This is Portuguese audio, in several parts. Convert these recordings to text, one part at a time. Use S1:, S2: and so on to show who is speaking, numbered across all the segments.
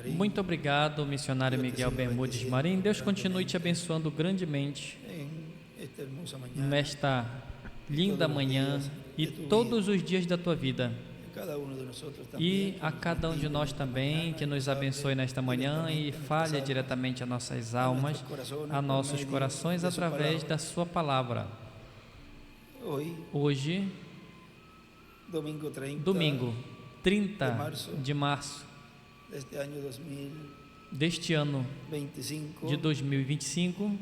S1: Muito obrigado, missionário Miguel Bermudes Marim. Deus continue te abençoando grandemente nesta linda manhã e todos os dias da tua vida. E a cada um de nós também, que nos abençoe nesta manhã e fale diretamente a nossas almas, a nossos corações, através da sua palavra. Hoje, domingo 30 de março deste ano de 2025,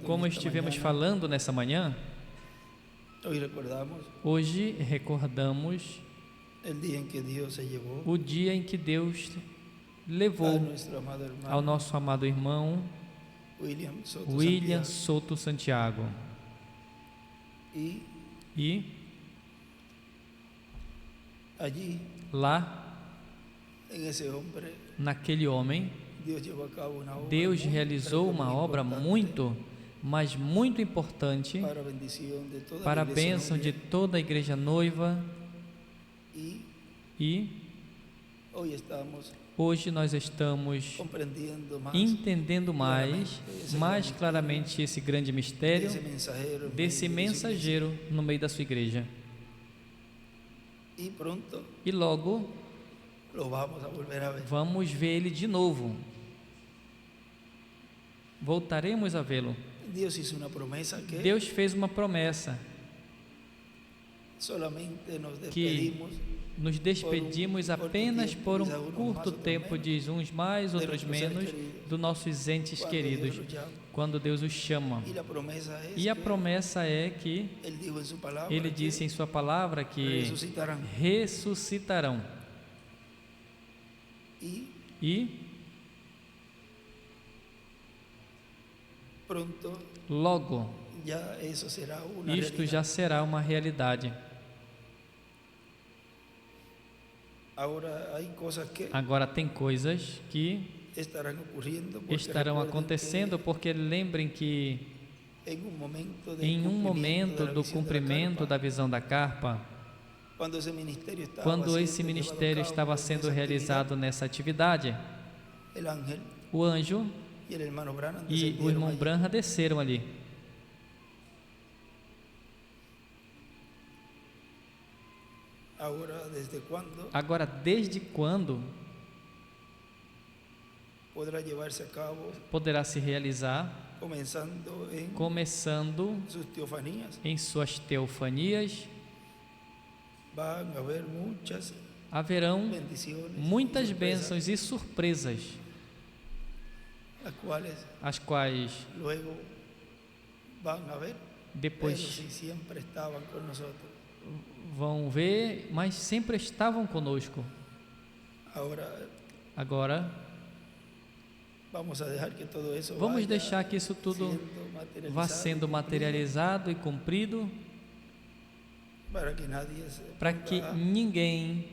S1: como estivemos falando nessa manhã, hoje recordamos o dia em que Deus levou ao nosso amado irmão William Souto Santiago. E lá, naquele homem, Deus realizou uma obra muito, mas muito importante para a bênção de toda a igreja noiva. E hoje nós estamos entendendo mais claramente esse grande mistério desse mensageiro no meio da sua igreja. E logo vamos ver ele de novo. Voltaremos a vê-lo. Deus fez uma promessa que nos despedimos apenas por um curto tempo, diz uns mais, outros menos, dos nossos entes queridos, quando Deus os chama. E a promessa é que Ele disse em sua palavra que ressuscitarão. E logo isto já será uma realidade. Agora tem coisas que estarão acontecendo, porque lembrem que em um momento do cumprimento da visão da carpa, quando esse ministério estava sendo realizado nessa atividade, o anjo e o irmão Branham desceram ali. Agora, desde quando poderá se realizar? Começando em suas teofanias, haverão muitas bênçãos e surpresas, as quais depois vão ver, mas sempre estavam conosco. Agora vamos deixar que isso tudo vá sendo materializado e cumprido, para que ninguém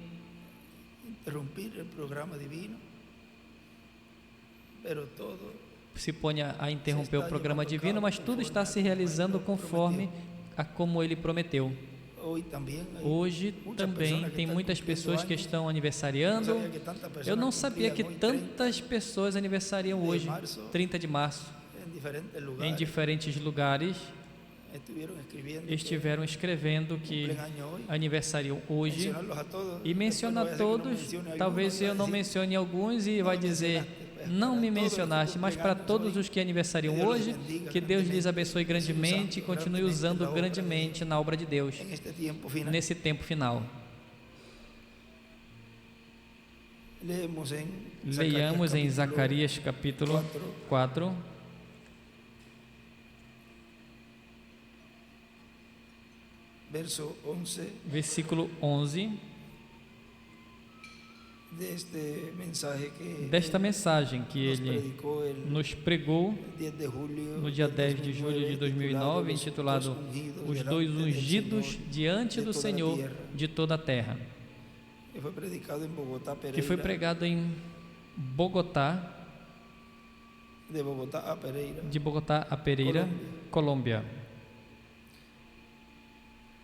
S1: se ponha a interromper o programa divino, mas tudo está se realizando conforme a como Ele prometeu. Hoje também tem muitas pessoas que estão aniversariando. Eu não sabia que tantas pessoas aniversariam hoje, 30 de março, em diferentes lugares. Estiveram escrevendo que aniversariam hoje, e menciona a todos. Talvez eu não mencione alguns e vai dizer: não me mencionaste, mas para todos os que aniversariam hoje, que Deus lhes abençoe grandemente e continue usando grandemente na obra de Deus nesse tempo final. Leiamos em Zacarias capítulo 4, versículo 11. Desta mensagem que ele nos pregou no dia 10 de julho de 2009, intitulado Os Dois Ungidos Diante do Senhor de Toda a Terra, que foi pregado em Bogotá, de Bogotá a Pereira, Colômbia.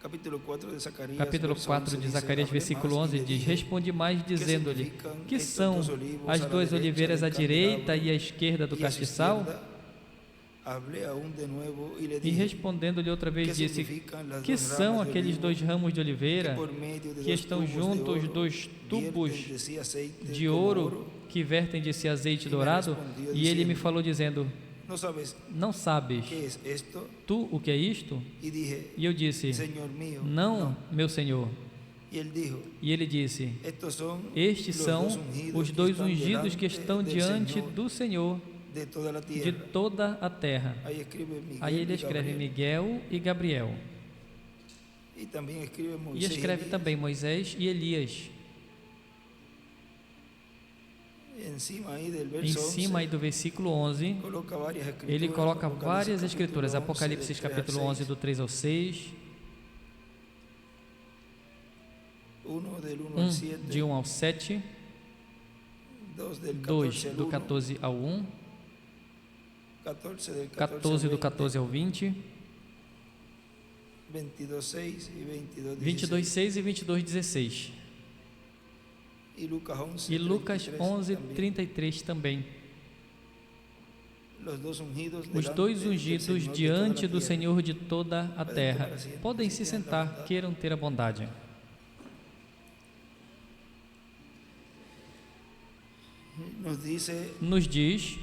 S1: Capítulo 4 de Zacarias, versículo 11 diz: Responde mais, dizendo-lhe: Que são as duas oliveiras à direita e à esquerda do castiçal? E respondendo-lhe outra vez disse: Que são aqueles dois ramos de oliveira que estão junto aos dois tubos de ouro que vertem de si azeite dourado? E ele me falou dizendo: Não sabes tu o que é isto? E eu disse: Não, meu Senhor. E ele disse: Estes são os dois ungidos que estão diante do Senhor de toda a terra. Aí ele escreve Miguel e Gabriel. E escreve também Moisés e Elias. Em cima aí do versículo 11, ele coloca várias escrituras. Apocalipse capítulo 11, do 3 ao 6. 1, de 1 ao 7. 2, do 14 ao 1. 14, do 14 ao 20. 22, 6 e 22, 16. E Lucas 11, 33 também. Os dois ungidos diante do Senhor de toda a terra. Podem se sentar, queiram ter a bondade. Nos diz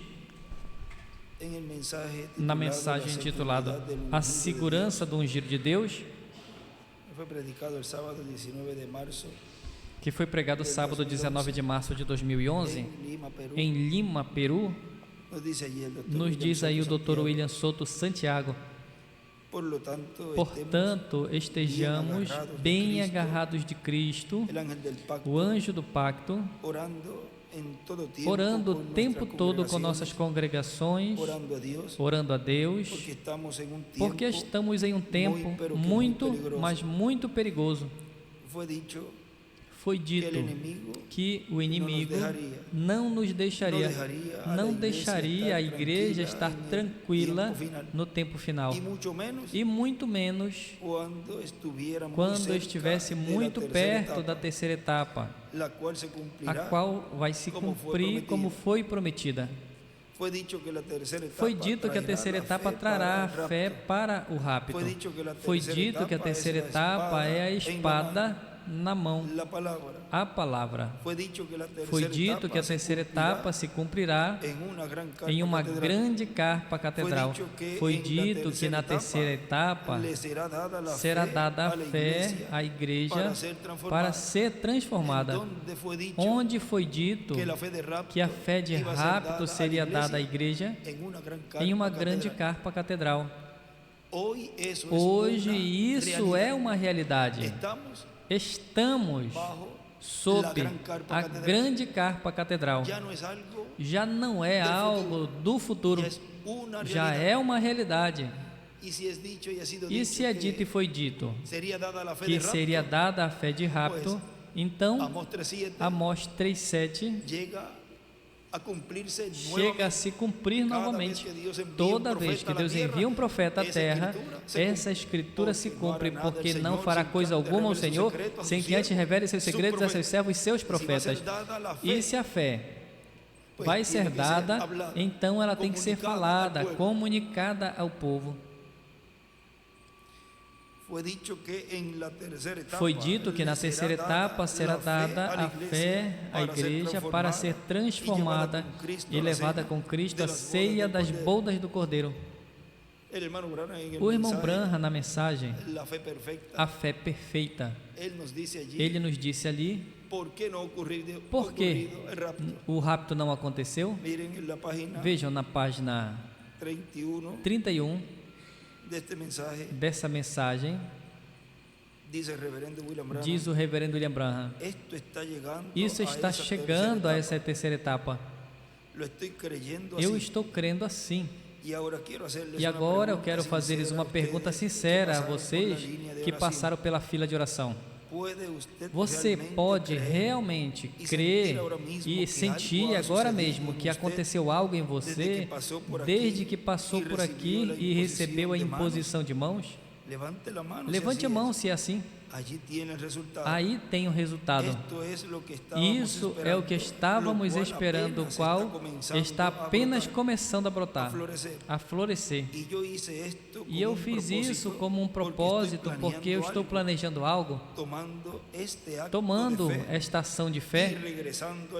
S1: na mensagem intitulada A Segurança do Ungido de Deus, que foi pregado sábado 19 de março de 2011 em Lima, Peru. Nos diz aí o Dr. William Souto Santiago: portanto, estejamos bem agarrados de Cristo, o anjo do pacto, orando o tempo todo com nossas congregações, orando a Deus, porque estamos em um tempo muito, mas muito perigoso. Foi dito que o inimigo não nos deixaria, não deixaria a igreja estar tranquila no tempo final, e muito menos quando estivesse muito perto da terceira etapa, a qual vai se cumprir como foi prometida. Foi dito que a terceira etapa trará a fé para o rapto. Foi dito que a terceira etapa é a espada na mão, a palavra. Foi dito que a terceira etapa se cumprirá em uma grande carpa catedral. Foi dito que na terceira etapa será dada a fé à igreja para ser transformada. Onde foi dito que a fé de rapto seria dada à igreja? Em uma grande carpa catedral. Hoje isso é uma realidade. Estamos sob a grande carpa catedral. Já não é algo do futuro, já é uma realidade. E se é dito e foi dito que seria dada a fé de rapto, então Amós 3,7 chega a se cumprir novamente. Toda vez que Deus envia um profeta à terra, essa escritura se cumpre, porque não fará coisa alguma ao Senhor sem que antes revele seus segredos a seus servos e seus profetas. E se a fé vai ser dada, então ela tem que ser falada, comunicada ao povo. Foi dito que na terceira etapa será dada a fé à igreja para ser transformada e levada com Cristo à ceia das bodas do Cordeiro. O irmão Branham, na mensagem A Fé Perfeita, ele nos disse ali por que o rapto não aconteceu. Vejam na página 31 dessa mensagem, diz o reverendo William Branham: isso está chegando a essa terceira etapa. Eu estou crendo assim. E agora eu quero fazer-lhes uma pergunta sincera a vocês que passaram pela fila de oração. Você pode realmente crer e sentir agora mesmo que aconteceu algo em você desde que passou por aqui e recebeu a imposição de mãos? Levante a mão se é assim. Aí tem o resultado. Isso é o que estávamos esperando, o qual está apenas começando a brotar, a florescer. E eu fiz isso como um propósito, porque eu estou planejando algo, tomando esta ação de fé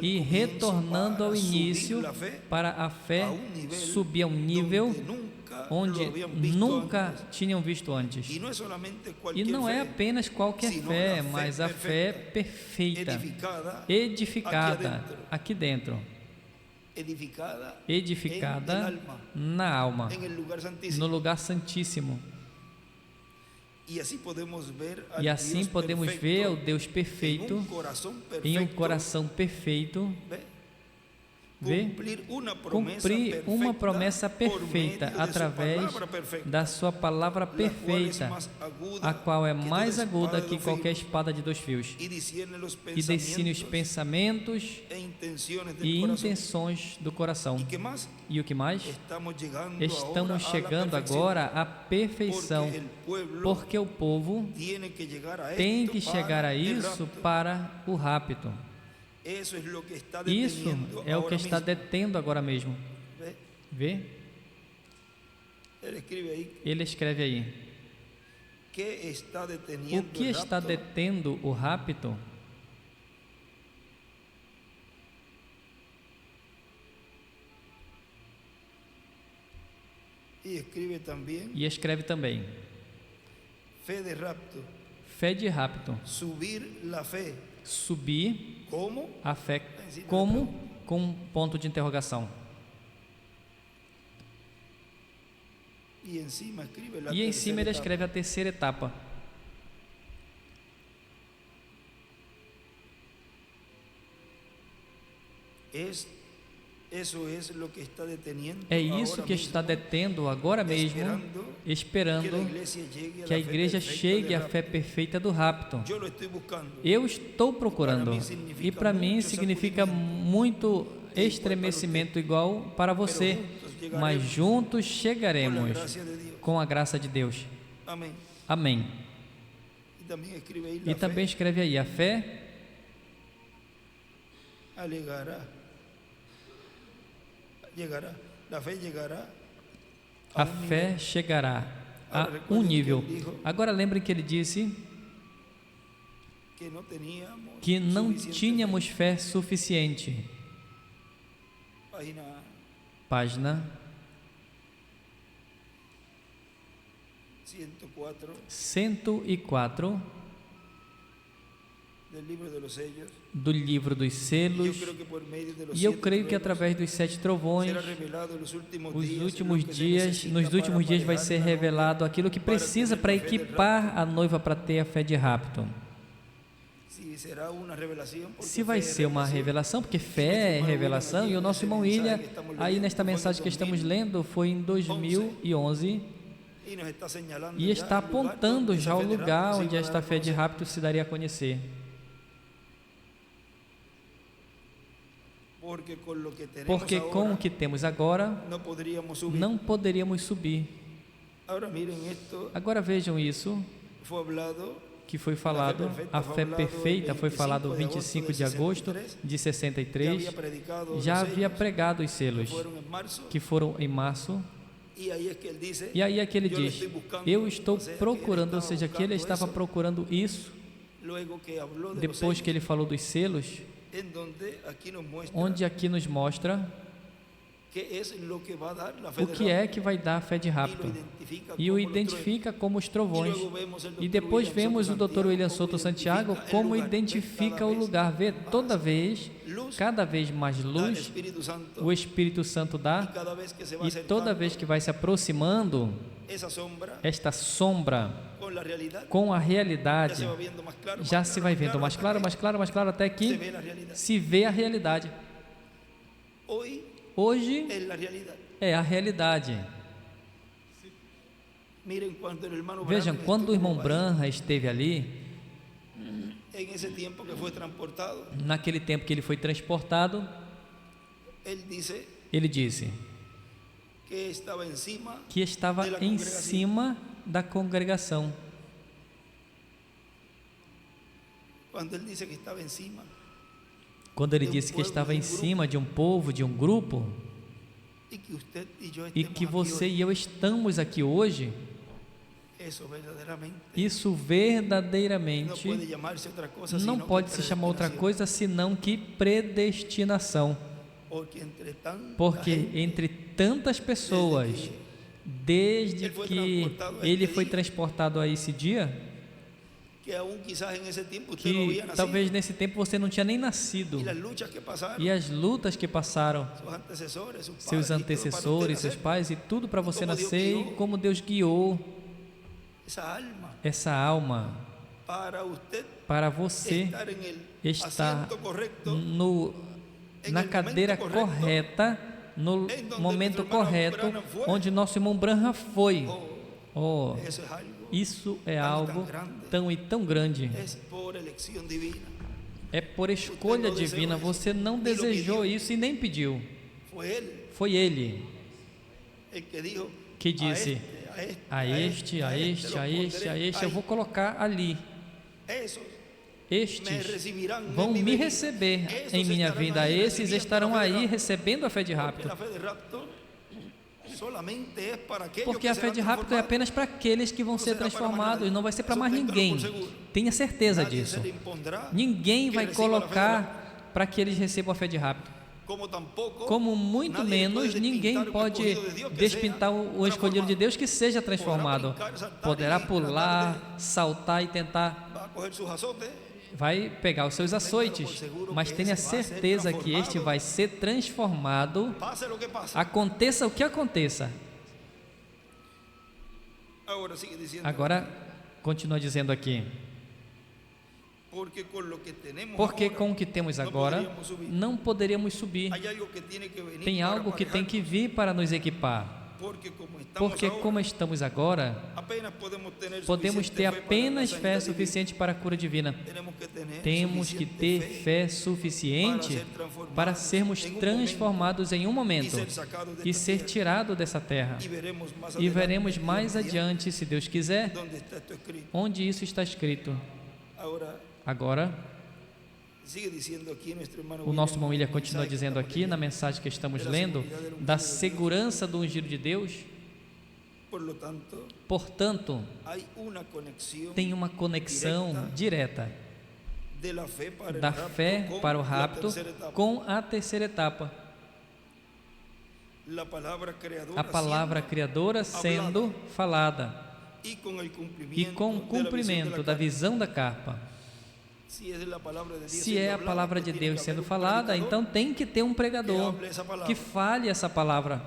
S1: e retornando ao início para a fé subir a um nível onde nunca tinham visto antes. E não é apenas qualquer fé, mas a fé perfeita, edificada aqui dentro, edificada na alma, no lugar santíssimo. E assim podemos ver o Deus perfeito em um coração perfeito, cumprir uma promessa perfeita através da sua palavra perfeita, a qual é mais aguda que qualquer espada de 2 fios, e discerne os pensamentos e intenções do coração. E o que mais? Estamos chegando agora à perfeição, porque o povo tem que chegar a isso para o rapto. Isso é o que está detendo agora mesmo. Vê? Ele escreve aí. O que está detendo o rapto? E escreve também. Fé de rapto. Subir a fé como? Com um ponto de interrogação. E em cima ele escreve a terceira etapa. É isso que está detendo agora mesmo, esperando que a igreja chegue à fé perfeita do rapto. Eu estou procurando, e para mim significa muito estremecimento igual para você, mas juntos chegaremos com a graça de Deus. Amém. E também escreve aí, a fé chegará a um nível. Agora lembrem que ele disse que não tínhamos fé suficiente. Página 104 do livro dos selos, e eu creio que através dos 7 trovões, nos últimos dias vai ser revelado aquilo que precisa para equipar a noiva para ter a fé de rapto. Se vai ser uma revelação, porque fé é revelação, e o nosso irmão William, aí nesta mensagem que estamos lendo, foi em 2011, e está apontando já o lugar onde esta fé de rapto se daria a conhecer. Porque com o que temos agora, não poderíamos subir. Agora vejam isso, que foi falado, a fé perfeita foi falado 25 de agosto de 63, já havia pregado os selos, que foram em março. E aí é que ele diz, eu estou procurando, ou seja, que ele estava procurando isso, depois que ele falou dos selos, onde aqui nos mostra o que é que vai dar a fé de rapto, e o identifica como os trovões. E depois vemos o Dr. William Souto Santiago como identifica o lugar. Vê, toda vez, cada vez mais luz o Espírito Santo dá, e toda vez que vai se aproximando, esta sombra com a realidade já se vai vendo mais claro, mais claro, mais claro, até que se vê a realidade. Hoje é a realidade. Vejam, quando o irmão Branham esteve ali, naquele tempo que ele foi transportado, ele disse que estava em cima da congregação. Quando ele disse que estava em cima de um povo, de um grupo, e que você e eu estamos aqui hoje, isso verdadeiramente não pode se chamar outra coisa senão que predestinação. Porque entre tantas pessoas, desde que ele foi transportado a esse dia, que talvez nesse tempo você não tinha nem nascido, e as lutas que passaram seus antecessores, seus pais, e tudo para você nascer, e como Deus guiou essa alma para você estar na cadeira correta, no momento correto, onde nosso irmão Branham foi. Oh, isso é algo tão e tão grande. É por escolha divina. Você não desejou isso e nem pediu. Foi ele que disse: a este, eu vou colocar ali. Estes vão me receber em minha vinda. Esses estarão aí recebendo a fé de rapto. Porque a fé de rapto é apenas para aqueles que vão ser transformados, não vai ser para mais ninguém. Tenha certeza disso. Ninguém vai colocar para que eles recebam a fé de rapto. Como muito menos ninguém pode despintar o escolhido de Deus que seja transformado. Poderá pular, saltar e tentar, vai pegar os seus açoites, mas tenha certeza que este vai ser transformado, aconteça o que aconteça. Agora, continua dizendo aqui: porque com o que temos agora não poderíamos subir. Tem algo que tem que vir para nos equipar. Porque como estamos agora, podemos ter apenas fé suficiente para a cura divina. Temos que ter fé suficiente para sermos transformados em um momento e ser tirado dessa terra. E veremos mais adiante, se Deus quiser, onde isso está escrito. Agora, o nosso irmão William continua dizendo aqui na mensagem que estamos lendo, da segurança do ungido de Deus. Portanto, tem uma conexão direta da fé para o rapto com a terceira etapa. A palavra criadora sendo falada e com o cumprimento da visão da carpa. Se é a palavra de Deus sendo falada, então tem que ter um pregador que fale essa palavra,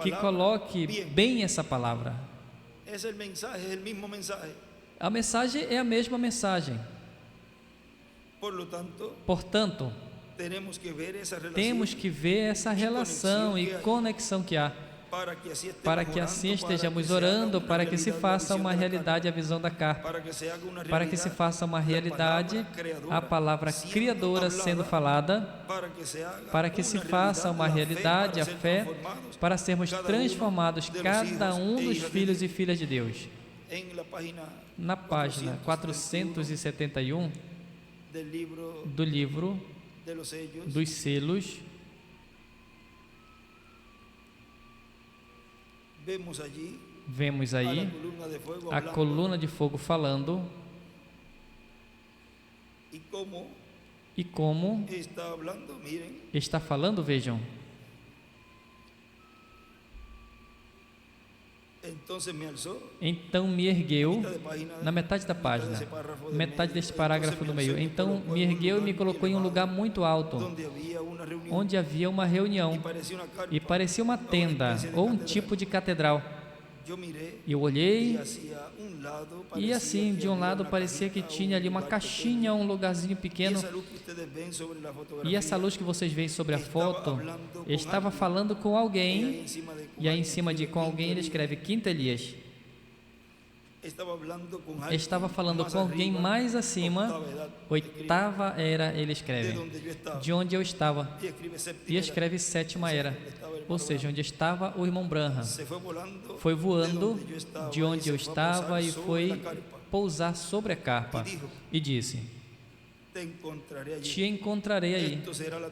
S1: que coloque bem essa palavra. A mensagem é a mesma mensagem. Portanto, temos que ver essa relação e conexão que há, para que assim estejamos orando, para que se faça uma realidade a visão da carpa, para que se faça uma realidade a palavra criadora sendo falada, para que se faça uma realidade a fé, para sermos transformados cada um dos filhos e filhas de Deus. Na página 471 do livro dos selos, vemos aí a coluna de fogo falando, e como está falando, vejam. Então me ergueu, na metade da página, metade deste parágrafo no meio. Então me ergueu e me colocou em um lugar muito alto, onde havia uma reunião, e parecia uma tenda ou um tipo de catedral. Eu olhei, e assim, de um lado parecia que tinha ali uma caixinha, um lugarzinho pequeno, e essa luz que vocês veem sobre a foto estava falando com alguém, e aí em cima de com alguém ele escreve Quinto Elias. Estava falando com alguém mais acima, oitava era, ele escreve, de onde eu estava, e escreve sétima era, ou seja, onde estava o irmão Branham. Foi voando de onde eu estava e foi pousar sobre a carpa e disse: te encontrarei aí.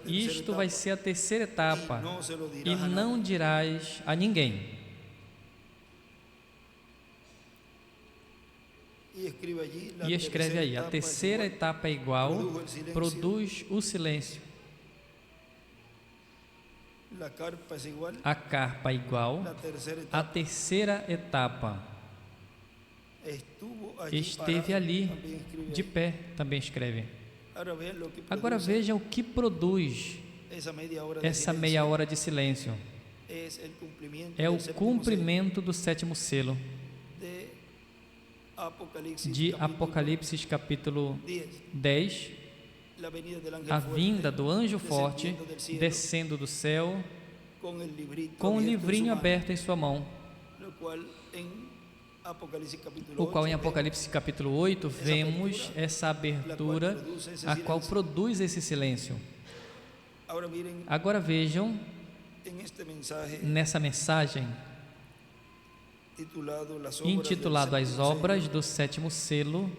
S1: Isto vai ser a terceira etapa e não dirás a ninguém. E escreve aí: a terceira etapa é igual, produz o silêncio. A carpa é igual, a terceira etapa. Esteve ali, de pé, também escreve. Agora veja o que produz essa meia hora de silêncio. É o cumprimento do sétimo selo de Apocalipse capítulo 10, a vinda do anjo forte descendo do céu com um livrinho aberto em sua mão, o qual em Apocalipse capítulo 8 vemos essa abertura, a qual produz esse silêncio. Agora vejam, nessa mensagem intitulado As Obras do Sétimo Selo,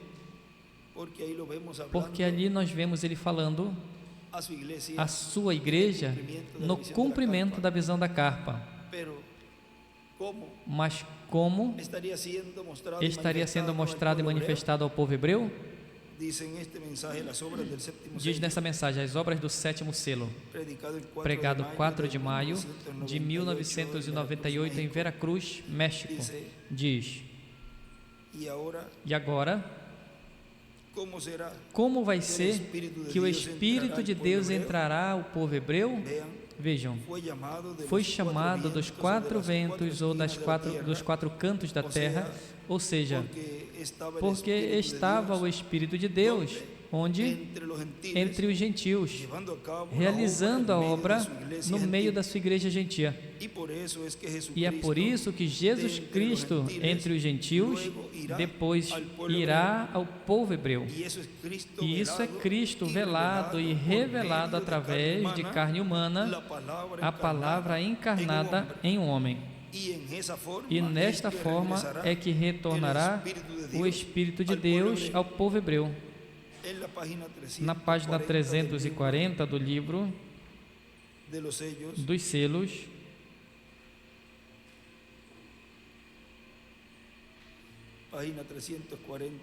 S1: porque ali nós vemos ele falando a sua igreja no cumprimento da visão da carpa. Mas como estaria sendo mostrado e manifestado ao povo hebreu? Diz nessa mensagem: As Obras do Sétimo Selo, pregado 4 de maio de 1998 em Veracruz, México. Diz: e agora, como vai ser que o Espírito de Deus entrará ao povo hebreu? Vejam, foi chamado dos quatro ventos ou dos quatro cantos da terra, ou seja, porque estava o Espírito de Deus, onde? Entre os gentios, realizando a obra no meio da sua igreja gentia. E é por isso que Jesus Cristo, entre os gentios, depois irá ao povo hebreu. E isso é Cristo velado e revelado através de carne humana, a palavra encarnada em um homem. E nesta forma é que retornará o Espírito de Deus ao povo hebreu. Na página 340 do livro dos selos,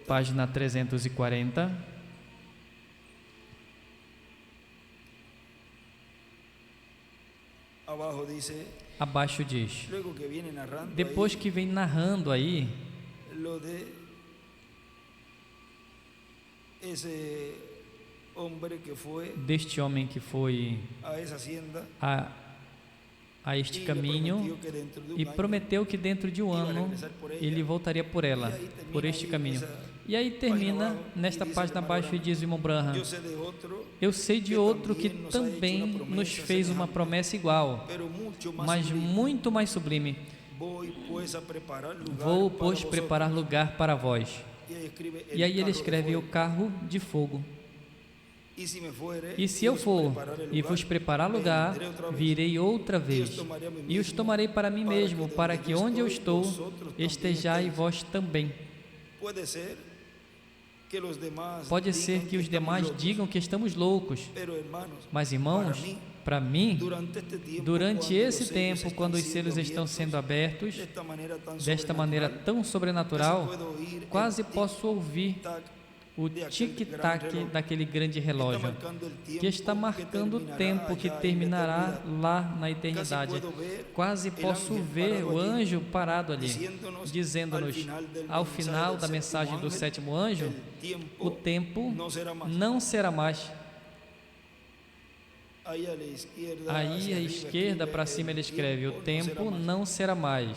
S1: página 340, abaixo diz, depois que vem narrando aí deste homem que foi a este caminho e prometeu que dentro de um ano ele voltaria por ela, por este caminho. E aí termina nesta página abaixo e diz o irmão Branham: eu sei de outro que também nos fez uma promessa igual, mas muito mais sublime. Vou, pois, preparar lugar para vós. E aí ele escreve: o carro de fogo. E se eu for e vos preparar lugar, virei outra vez e os tomarei para mim mesmo, para que onde eu estou estejais vós também. Pode ser que os demais digam que estamos loucos, mas irmãos, para mim, durante esse tempo, quando os selos estão sendo abertos, desta maneira tão sobrenatural, quase posso ouvir o tic-tac daquele grande relógio, que está marcando o tempo que terminará lá na eternidade. Quase posso ver o anjo parado ali, dizendo-nos, ao final da mensagem do sétimo anjo, o tempo não será mais. Aí à esquerda para cima ele escreve: o tempo não será mais.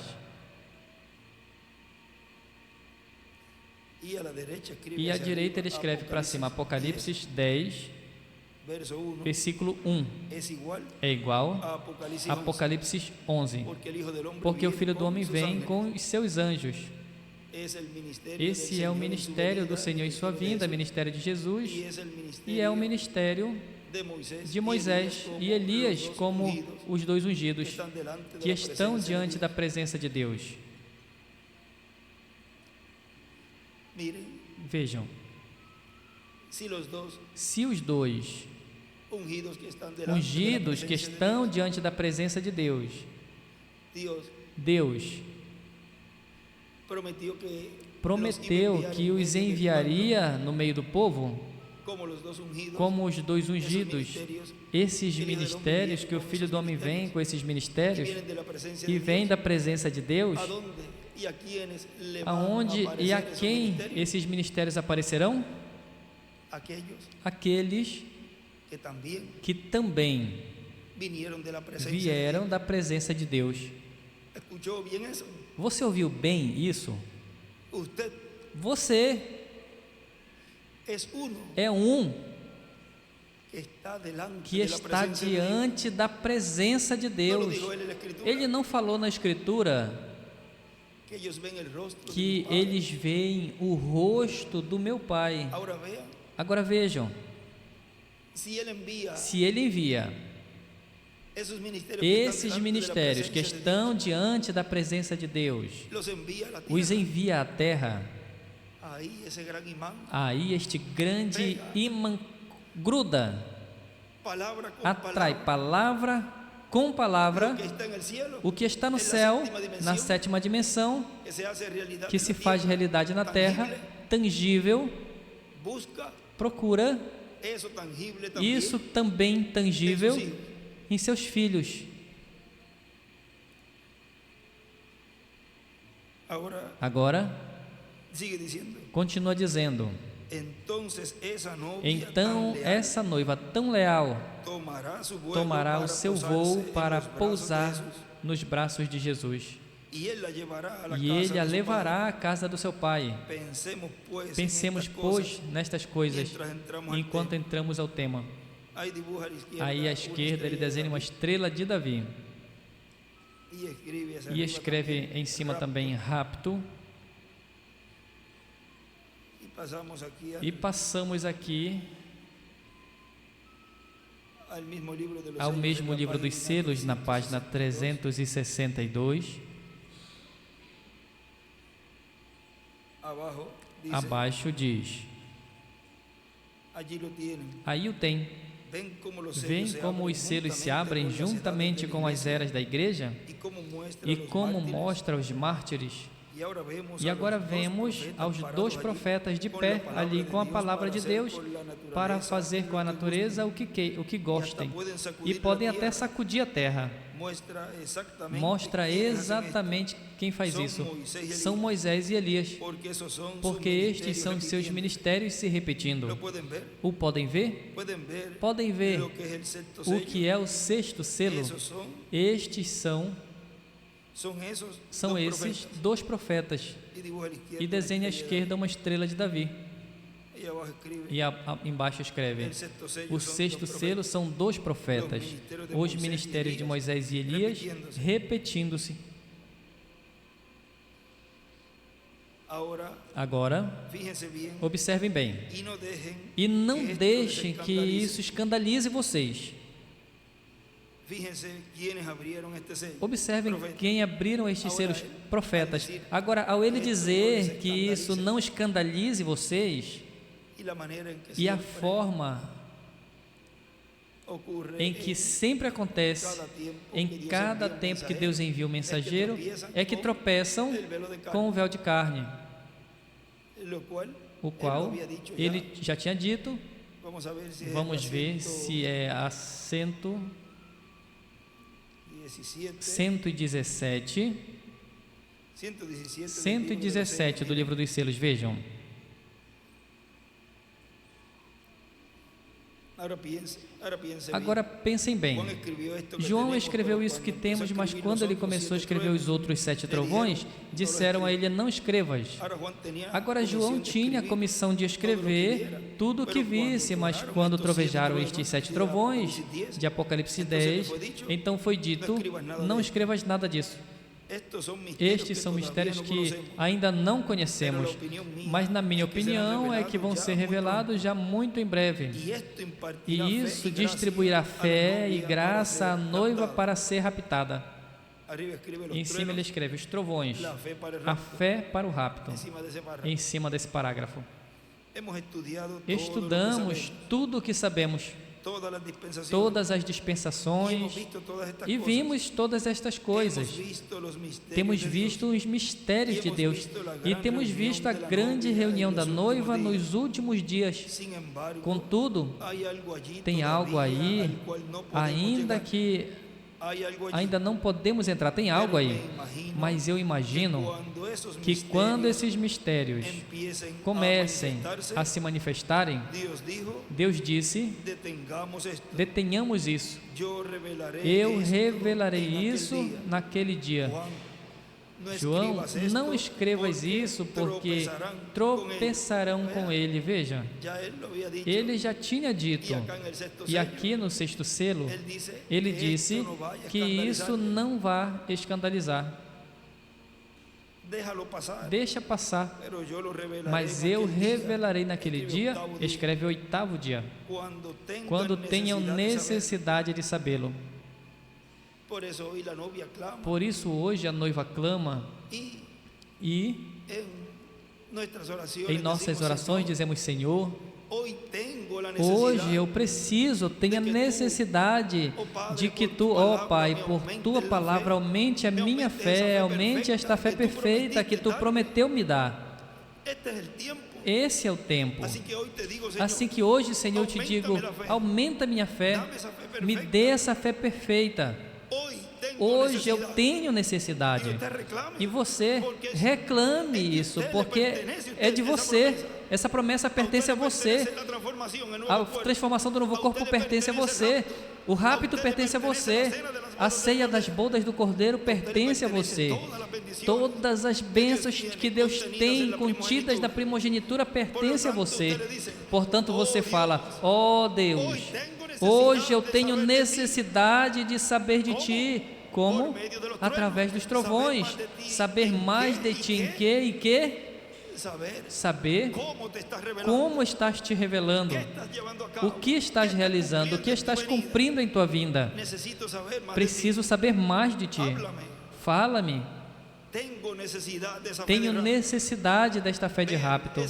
S1: E à direita ele escreve para cima, Apocalipse 10, versículo 1. É igual a Apocalipse 11. Porque o Filho do Homem vem com os seus anjos Esse é o ministério do Senhor em sua vinda, ministério de Jesus, e é o ministério de Moisés e Elias como os dois ungidos que estão diante da presença de Deus. Vejam, se os dois ungidos que estão diante da presença de Deus, Deus prometeu que os enviaria no meio do povo, como os dois ungidos, esses ministérios, que o Filho do Homem vem com esses ministérios, e vem da presença de Deus, aonde e a quem esses ministérios aparecerão? Aqueles que também vieram da presença de Deus. Você ouviu bem isso? Você é um que está diante da presença de Deus. Ele não falou na Escritura que eles veem o rosto do meu Pai. Agora vejam, se Ele envia esses ministérios que estão diante da presença de Deus, os envia à terra, aí este grande imã gruda, atrai palavra com palavra, o que está no céu, na sétima dimensão, que se faz realidade na terra, tangível, procura isso também tangível em seus filhos. Agora, continua dizendo: então essa noiva tão leal tomará o seu voo para pousar nos braços de Jesus, e Ele a levará à casa do seu Pai. Pensemos, pois, nestas coisas, enquanto entramos ao tema. Aí à esquerda ele desenha uma estrela de Davi e escreve em cima também rapto. E passamos aqui ao mesmo livro dos selos, na página 362. Abaixo diz: aí o tem. Vem como os selos se abrem juntamente com as eras da igreja e como mostra os mártires. E agora vemos aos dois profetas de pé ali com a palavra de Deus para fazer com a natureza o que gostem, e podem até sacudir a terra. Mostra exatamente quem faz isso. São Moisés e Elias, porque estes são os seus ministérios se repetindo. O podem ver? Podem ver o que é o sexto selo. Estes são esses dois profetas. E desenha à esquerda uma estrela de Davi. E embaixo escreve: o sexto selo são dois profetas, os ministérios de Moisés e Elias repetindo-se. Agora, observem bem, e não deixem que isso escandalize vocês. Observem quem abriram estes selos, profetas. Agora, ao ele dizer que isso não escandalize vocês, e a forma em que sempre acontece em cada tempo que Deus envia o mensageiro, é que tropeçam com o véu de carne, o qual ele já tinha dito. Vamos ver se é a 117 do livro dos selos. Vejam. Agora pensem bem, João escreveu isso que temos, mas quando ele começou a escrever os outros 7 trovões, disseram a ele: não escrevas. Agora João tinha a comissão de escrever tudo o que visse, mas quando trovejaram estes 7 trovões de Apocalipse 10, então foi dito: não escrevas nada disso. Estes são mistérios que ainda não conhecemos, mas na minha opinião é que vão ser revelados já muito em breve. E isso distribuirá fé e graça à noiva para ser raptada. Em cima ele escreve os trovões, a fé para o rapto, em cima desse parágrafo. Estudamos tudo o que sabemos, todas as dispensações, e vimos todas estas coisas. Temos visto os mistérios de Deus e temos visto a grande reunião da noiva nos últimos dias. Contudo, tem algo aí ainda não podemos entrar, tem algo aí, mas eu imagino que quando esses mistérios comecem a se manifestarem, Deus disse: detenhamos isso. Eu revelarei isso naquele dia. João, não escrevas isso, porque tropeçarão com ele. Veja, ele já tinha dito, e aqui no sexto selo, ele disse que isso não vai escandalizar. Deixa passar, mas eu revelarei naquele dia, escreve o oitavo dia, quando tenham necessidade de sabê-lo. Por isso hoje a noiva clama e em nossas orações dizemos: Senhor, hoje eu preciso, tenho a necessidade de que Tu, ó Pai, por Tua palavra aumente a minha fé, aumente esta fé perfeita que Tu prometeu me dar. Esse é o tempo. Assim que hoje, Senhor, eu te digo: aumenta a minha fé, me dê essa fé perfeita. Hoje eu tenho necessidade, e você reclame isso, porque é de você. Essa promessa pertence a você. A transformação do novo corpo pertence a você. O rapto pertence a você. A ceia das bodas do Cordeiro pertence a você. Todas as bênçãos que Deus tem contidas na primogenitura pertencem a você. Portanto, você fala: ó Deus, hoje eu tenho necessidade de saber de Ti. Como? Através dos trovões. Saber mais de Ti em que e que? Saber como estás te revelando, o que estás realizando, o que estás cumprindo em tua vinda. Preciso saber mais de Ti. Fala-me. Tenho necessidade desta fé de rapto.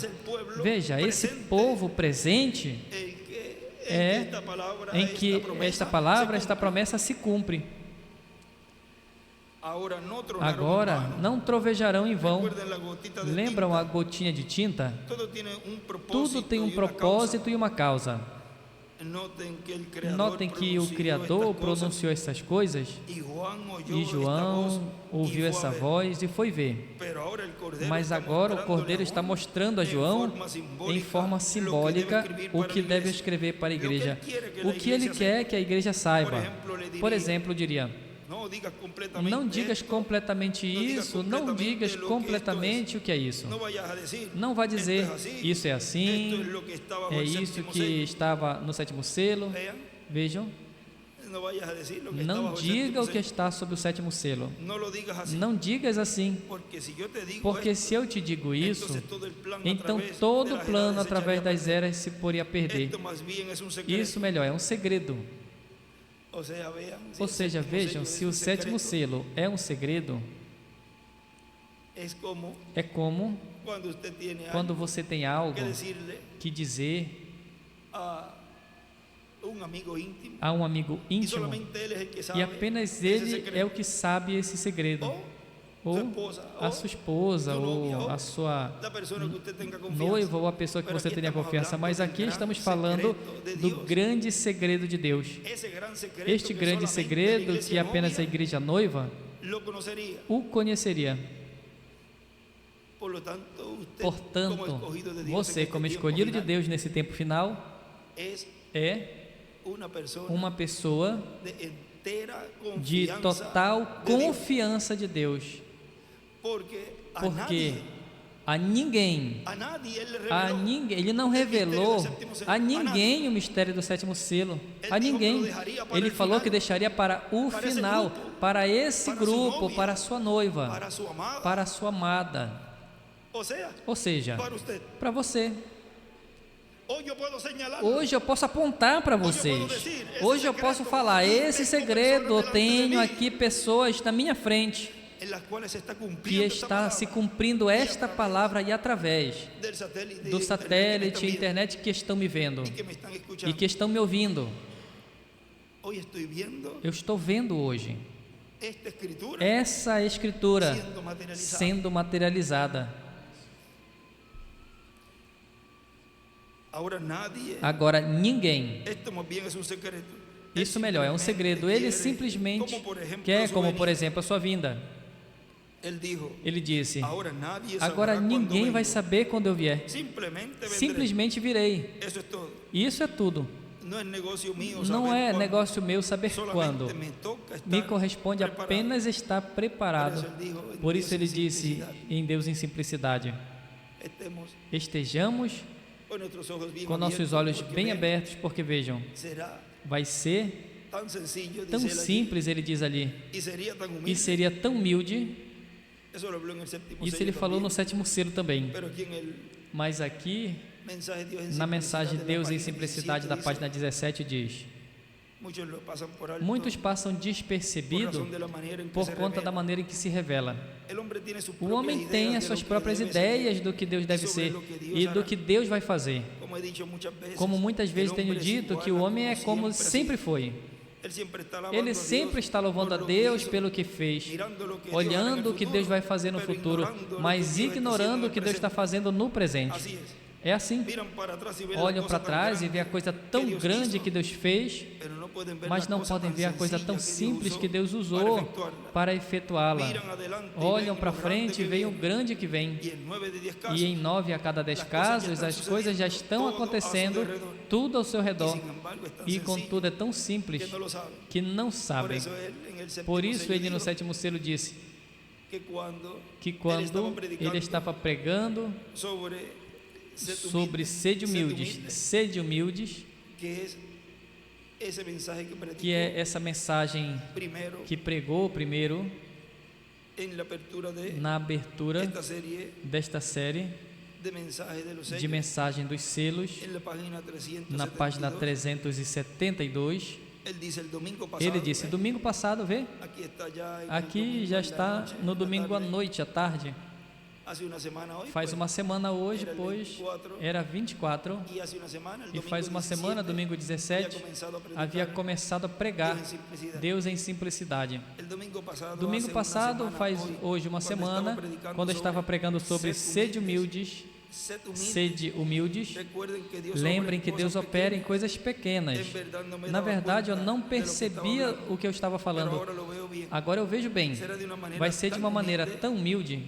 S1: Veja, esse povo presente é em que esta palavra, esta promessa se cumpre. Agora não trovejarão em vão. Lembram a gotinha de tinta? Tudo tem um propósito e uma causa. Notem que o Criador pronunciou essas coisas e João ouviu essa voz e foi ver. Mas agora o Cordeiro está mostrando a João, em forma simbólica, o que deve escrever para a igreja. O que ele quer que a igreja saiba. Por exemplo, diria: não digas completamente isso, não digas completamente o que é isso. Não vai dizer: isso é assim, é isso que estava no sétimo selo. Vejam, não diga o que está sob o sétimo selo. Não digas assim, porque se eu te digo isso, então todo o plano através das eras se poderia perder. Isso melhor, é um segredo. Ou seja, vejam, se o sétimo selo é um segredo, é como quando você tem algo que dizer a um amigo íntimo e apenas ele é o que sabe esse segredo, ou a sua esposa, ou a sua noiva, ou a pessoa que você tenha confiança. Mas aqui estamos falando do grande segredo de Deus. Este grande segredo que apenas a igreja noiva o conheceria. Portanto, você, como escolhido de Deus nesse tempo final, é uma pessoa de total confiança de Deus. Porque a ninguém. Ele não revelou a ninguém o mistério do sétimo selo. A ninguém. Ele falou que deixaria para o final, para esse grupo, para a sua noiva, para a sua amada. Ou seja, para você. Hoje eu posso apontar para vocês. Hoje eu posso falar: esse segredo eu tenho aqui pessoas na minha frente que está se cumprindo esta palavra aí através do satélite e internet, que estão me vendo e que estão me ouvindo. Eu estou vendo hoje essa escritura sendo materializada. Agora ninguém. Isso melhor, é um segredo. Ele simplesmente quer, como por exemplo a sua vinda. Ele disse: agora ninguém vai saber quando eu vier. Simplesmente virei. Isso é tudo. Não é negócio meu saber quando. Me corresponde apenas estar preparado. Por isso ele disse em Deus em simplicidade: estejamos com nossos olhos bem abertos, porque vejam, vai ser tão simples, ele diz ali, e seria tão humilde. Isso ele falou no sétimo selo também. Mas aqui, na mensagem de Deus em simplicidade, da página 17, diz: muitos passam despercebidos por conta da maneira em que se revela. O homem tem as suas próprias ideias do que Deus deve ser e do que Deus vai fazer. Como muitas vezes tenho dito, que o homem é como sempre foi. Ele sempre está louvando a Deus pelo que fez, olhando o que Deus vai fazer no futuro, mas ignorando o que Deus está fazendo no presente. É assim. Olham para trás e veem a coisa tão grande que Deus fez, mas não podem ver a coisa tão simples que Deus usou para efetuá-la. Olham para frente e veem o grande que vem. E em 9 a cada 10 casos, as coisas já estão acontecendo, tudo ao seu redor. E contudo é tão simples que não sabem. Por isso ele no sétimo selo disse que quando ele estava pregando sobre sede humildes, que é essa mensagem que pregou primeiro na abertura desta série de mensagem dos selos, na página 372. Ele disse: domingo passado, vê? Aqui já está no domingo à noite, à tarde. Faz uma semana hoje, pois era 24, e faz uma semana, domingo 17, havia começado a pregar Deus em simplicidade. Domingo passado, faz hoje uma semana, quando eu estava pregando sobre sede humildes, lembrem que Deus opera em coisas pequenas. Na verdade, eu não percebia o que eu estava falando. Agora eu vejo bem. Vai ser de uma maneira tão humilde.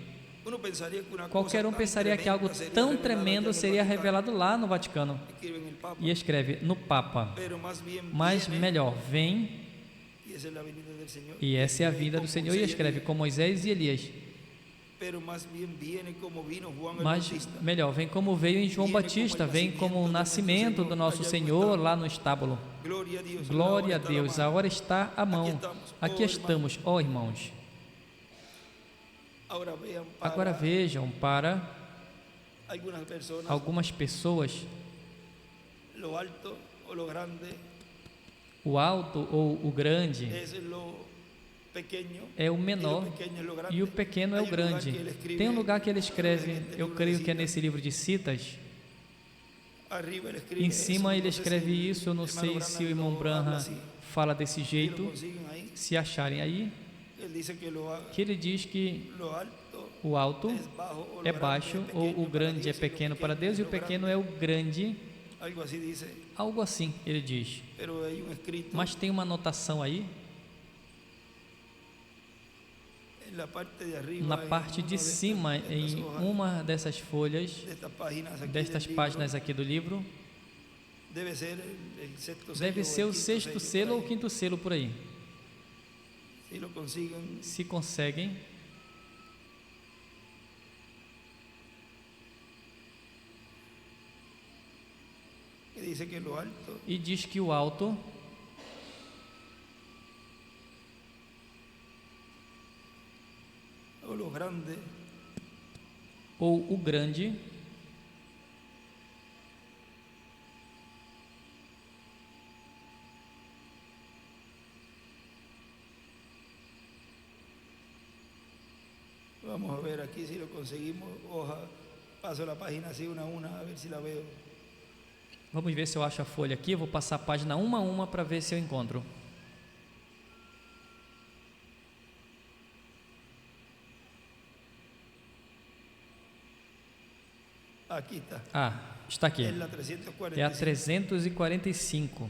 S1: Qualquer um pensaria que algo tão tremendo seria revelado lá no Vaticano. E escreve no Papa. Mas melhor, vem, e essa é a vinda do Senhor. E escreve com Moisés e Elias. Mas melhor, vem como veio em João Batista, vem como o nascimento do nosso Senhor lá no estábulo. Glória a Deus, a hora está à mão. Aqui estamos, ó irmãos. Agora vejam, para algumas pessoas, o alto ou o grande é o menor e o pequeno é o grande. Tem um lugar que ele escreve, eu creio que é nesse livro de Citas. Em cima ele escreve isso, eu não sei se o irmão Branham fala desse jeito, se acharem aí, que ele diz que o alto é baixo ou o grande é pequeno para Deus e o pequeno é o grande, algo assim ele diz. Mas tem uma anotação aí, na parte de cima, em uma dessas folhas, destas páginas aqui do livro, deve ser o sexto selo ou o quinto selo por aí. Se conseguem, E diz que o alto ou o grande
S2: Vamos a ver aqui se lo conseguimos. Passo a página assim uma a uma, a ver se la veo.
S1: Vamos ver se eu acho a folha aqui. Eu vou passar a página uma a uma para ver se eu encontro.
S2: Aqui está.
S1: Ah, está aqui. É a
S2: 345.
S1: 345.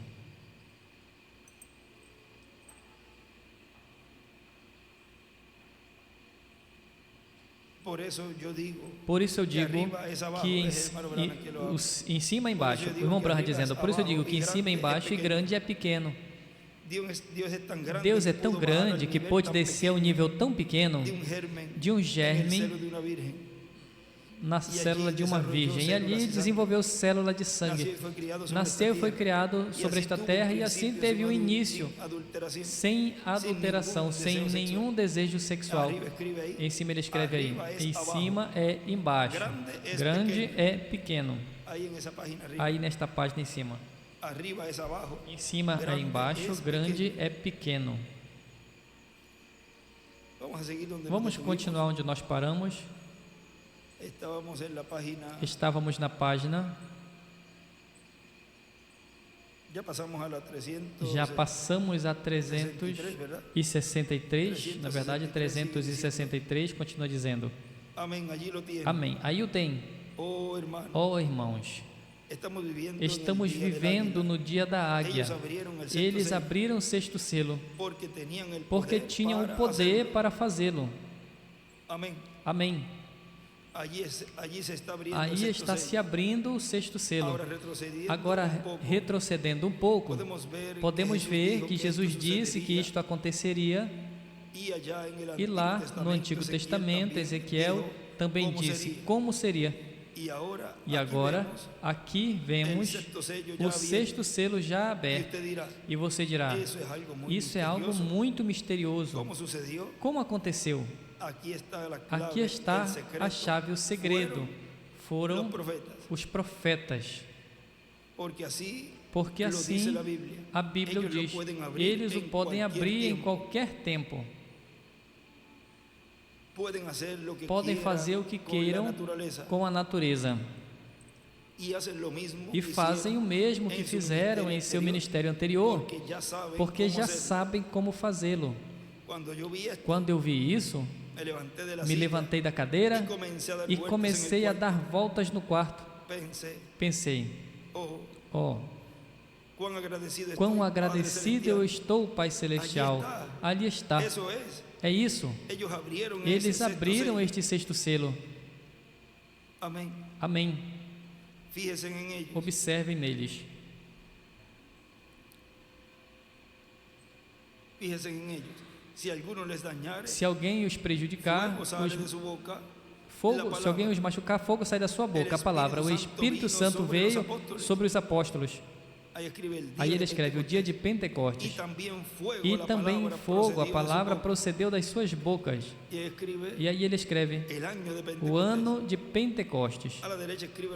S1: Por isso eu digo que em cima e embaixo, o irmão Branham dizendo, por isso eu digo que em cima e embaixo e grande é pequeno. Deus é tão grande que pôde descer a um nível tão pequeno de um germe na célula de uma virgem, e ali desenvolveu célula de sangue. Nasceu e foi criado sobre esta terra, e assim teve um início, sem adulteração, sem nenhum desejo sexual. Em cima ele escreve aí, em cima é embaixo, grande é pequeno. Aí nesta página em cima, em cima é embaixo, grande é pequeno. Vamos continuar onde nós paramos. Estávamos na página. Já passamos a 363, na verdade 363, continua dizendo. Amém. Aí o tem. Oh, irmãos, estamos vivendo no dia da águia. Eles abriram o sexto selo porque tinham o poder para fazê-lo. Amém. Aí está se abrindo o sexto selo. Agora, retrocedendo um pouco, podemos ver que Jesus disse que isto aconteceria, e lá no Antigo Testamento, Ezequiel também disse como seria. E agora, aqui vemos o sexto selo já aberto. E você dirá, isso é algo muito misterioso. Como aconteceu? Aqui está a chave, o segredo. Foram os profetas. Porque assim a Bíblia diz, eles o podem abrir em qualquer tempo. Podem fazer o que queiram com a natureza. E fazem o mesmo que fizeram em seu ministério anterior, porque já sabem como fazê-lo. Quando eu vi isso, me levantei da cadeira e comecei a dar voltas no quarto. Pensei, oh, quão agradecido eu estou, Pai Celestial. Ali está. É isso. Eles abriram este sexto selo. Amém. Observem neles. Se alguém os prejudicar, se alguém os machucar, fogo sai da sua boca. A palavra, o Espírito Santo veio sobre os apóstolos. Aí ele escreve o dia de Pentecostes. E também fogo, a palavra procedeu das suas bocas. E aí ele escreve o ano de Pentecostes.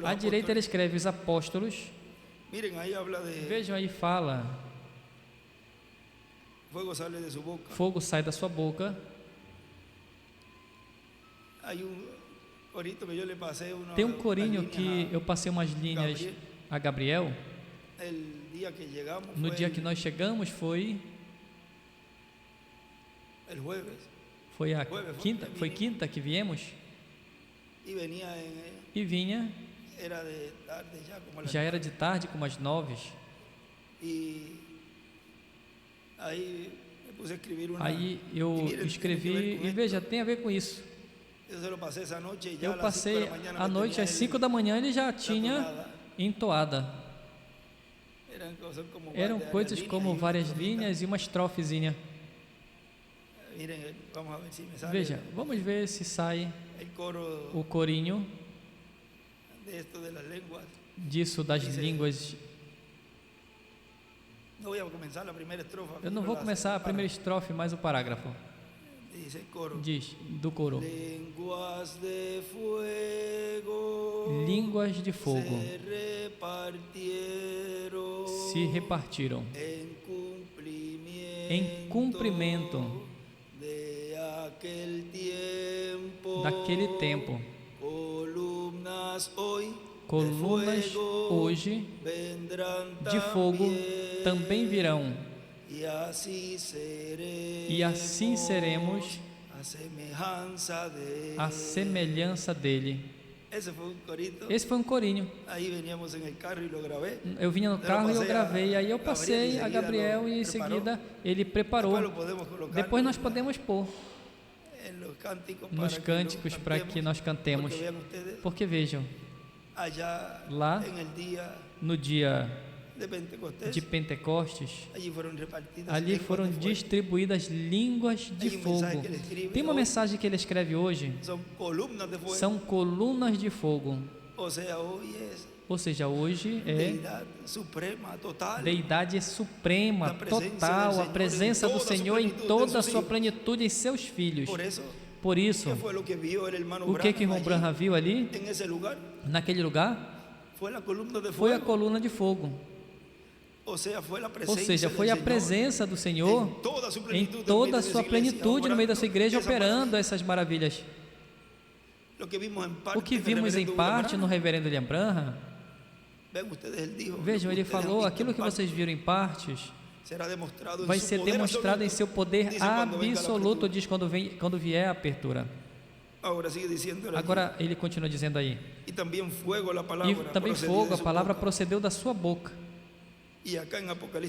S1: À direita ele escreve os apóstolos. Vejam aí, fala. Fogo sai da sua boca. Tem um corinho que eu passei umas linhas a Gabriel. No dia que nós chegamos foi a quinta, foi quinta que viemos. E vinha, já era de tarde, como às 9. Aí eu escrevi, e veja, tem a ver com isso. Eu passei a noite às 5 da manhã, ele já tinha entoada. Eram coisas como várias linhas e uma estrofezinha. Veja, vamos ver se sai o corinho disso das línguas Eu não vou começar a primeira estrofe, mas o parágrafo. Diz, do coro. Línguas de fogo se repartiram em cumprimento daquele tempo. Colunas hoje de fogo também virão, e assim seremos a semelhança dele. Esse foi um corinho. Eu vinha no carro e eu gravei. Aí eu passei a Gabriel e em seguida ele preparou. Depois nós podemos pôr nos cânticos para que nós cantemos. Porque vejam, lá no dia de Pentecostes, ali foram distribuídas línguas de fogo. Tem uma mensagem que ele escreve hoje, são colunas de fogo. Ou seja, hoje é deidade suprema, total, a presença do Senhor em toda a sua plenitude em seus filhos. Por isso, o que irmão Branham viu ali, naquele lugar? Foi a coluna de fogo. Ou seja, foi a presença do Senhor em toda a sua plenitude no meio da sua igreja, operando essas maravilhas. O que vimos em parte no reverendo William Branham, vejam, ele falou, aquilo que vocês viram em partes vai ser demonstrado em seu poder absoluto, diz quando vier a apertura. Agora ele continua dizendo aí, e também fogo, a palavra procedeu da sua boca.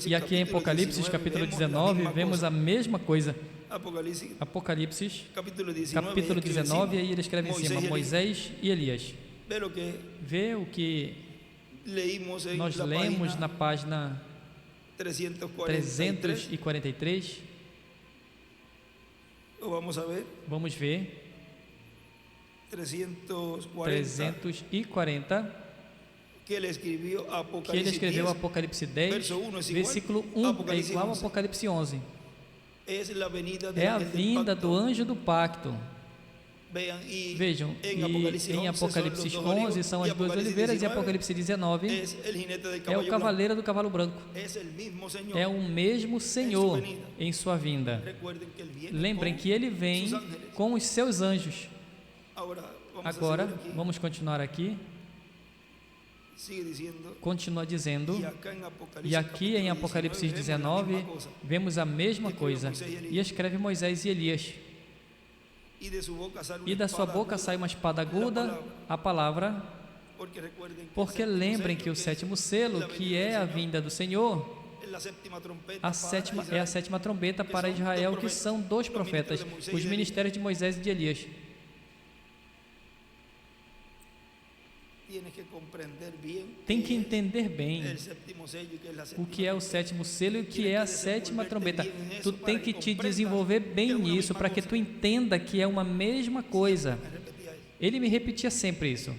S1: E aqui em Apocalipse capítulo 19 vemos a mesma coisa. Apocalipse capítulo 19, aí ele escreve em cima, Moisés e Elias. Vê o que nós lemos na página 343. Vamos ver 340, que ele escreveu Apocalipse 10, versículo 1, é igual a Apocalipse 11. É a vinda do anjo do pacto. Vejam, em Apocalipse 11 são as duas oliveiras, e Apocalipse 19 é o cavaleiro do cavalo branco. É o mesmo Senhor em sua vinda. Lembrem que ele vem com os seus anjos. Agora, vamos continuar aqui. Continua dizendo, e aqui em Apocalipse 19 vemos a mesma coisa, e escreve Moisés e Elias, e da sua boca sai uma espada aguda, a palavra, porque lembrem que o sétimo selo, que é a vinda do Senhor, é a sétima trombeta para Israel, que são 2 profetas, os ministérios de Moisés e de Elias. Tem que entender bem o que é o sétimo selo e o que é a sétima trombeta. Tu tem que te desenvolver bem nisso para que tu entenda que é uma mesma coisa. Ele me repetia sempre isso.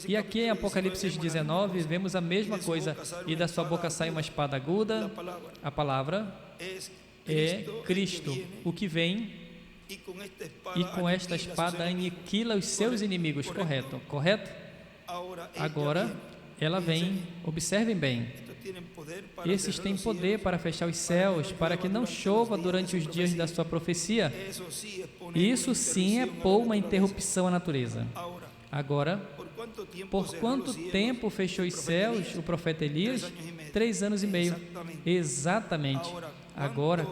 S1: E aqui em Apocalipse 19 vemos a mesma coisa. E da sua boca sai uma espada aguda, a palavra é Cristo, o que vem. E com esta espada aniquila os seus inimigos, correto? Agora ela vem, observem bem, esses têm poder para fechar os céus, para que não chova durante os dias da sua profecia. Isso sim é pôr uma interrupção à natureza. Agora, por quanto tempo fechou os céus o profeta Elias? 3 anos e meio. Exatamente. Agora,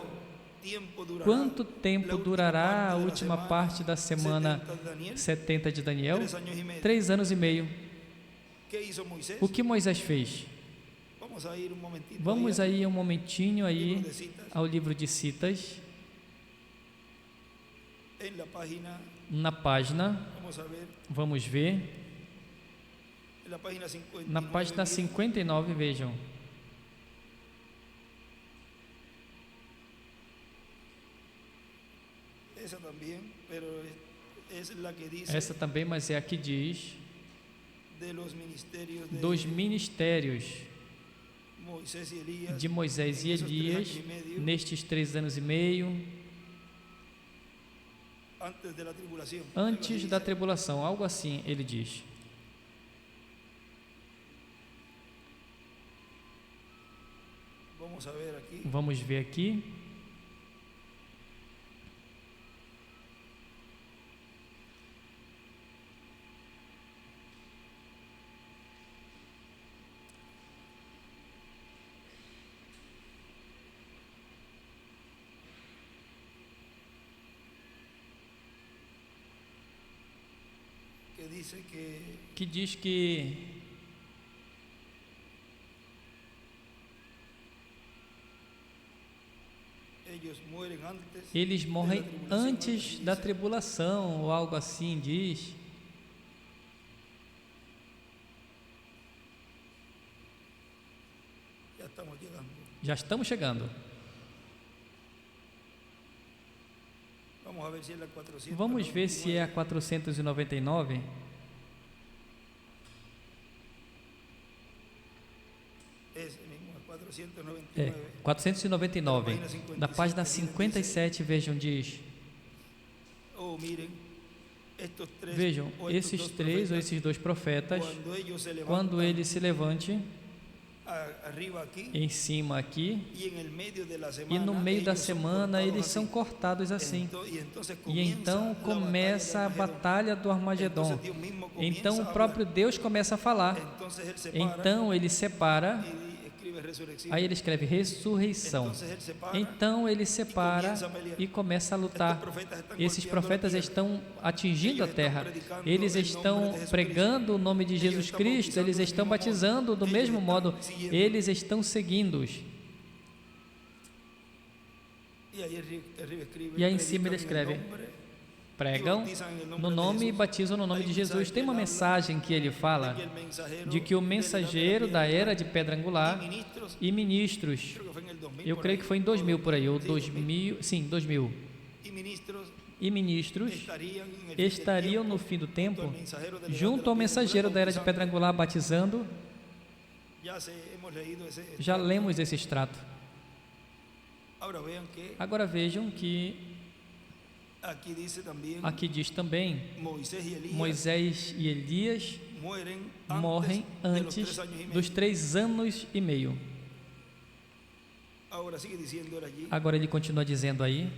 S1: quanto tempo durará a última parte da semana 70 de Daniel? 3 anos e meio. O que Moisés fez? Vamos aí um momentinho aí ao livro de Citas. Na página, vamos ver. Na página 59, vejam. Essa também, mas é a que diz dos ministérios de Moisés e Elias nestes 3 anos e meio, antes da tribulação, algo assim ele diz. Vamos ver aqui. Que diz que eles morrem antes da tribulação, ou algo assim diz. Já estamos chegando. Vamos ver se é a 499. É, 499. Da página 57, vejam, diz. Vejam, esses 3 ou esses 2 profetas, quando ele se levante, em cima aqui, e no meio da semana eles são cortados assim. E então começa a batalha do Armagedon. Então o próprio Deus começa a falar. Então ele separa. Aí ele escreve ressurreição. Então ele separa e começa a lutar. Esses profetas estão atingindo a terra. Eles estão pregando o nome de Jesus Cristo. Eles estão batizando do mesmo modo. Eles estão seguindo-os. E aí em cima ele escreve: pregam no nome e batizam no nome de Jesus. Tem uma mensagem que ele fala de que o mensageiro da era de pedra angular e ministros, eu creio que foi em 2000 por aí, ou 2000, sim, 2000, e ministros estariam no fim do tempo junto ao mensageiro da era de pedra angular batizando. Já lemos esse extrato. Agora vejam que aqui diz também: Moisés e Elias morrem antes dos 3 anos e meio. Agora ele continua dizendo aí: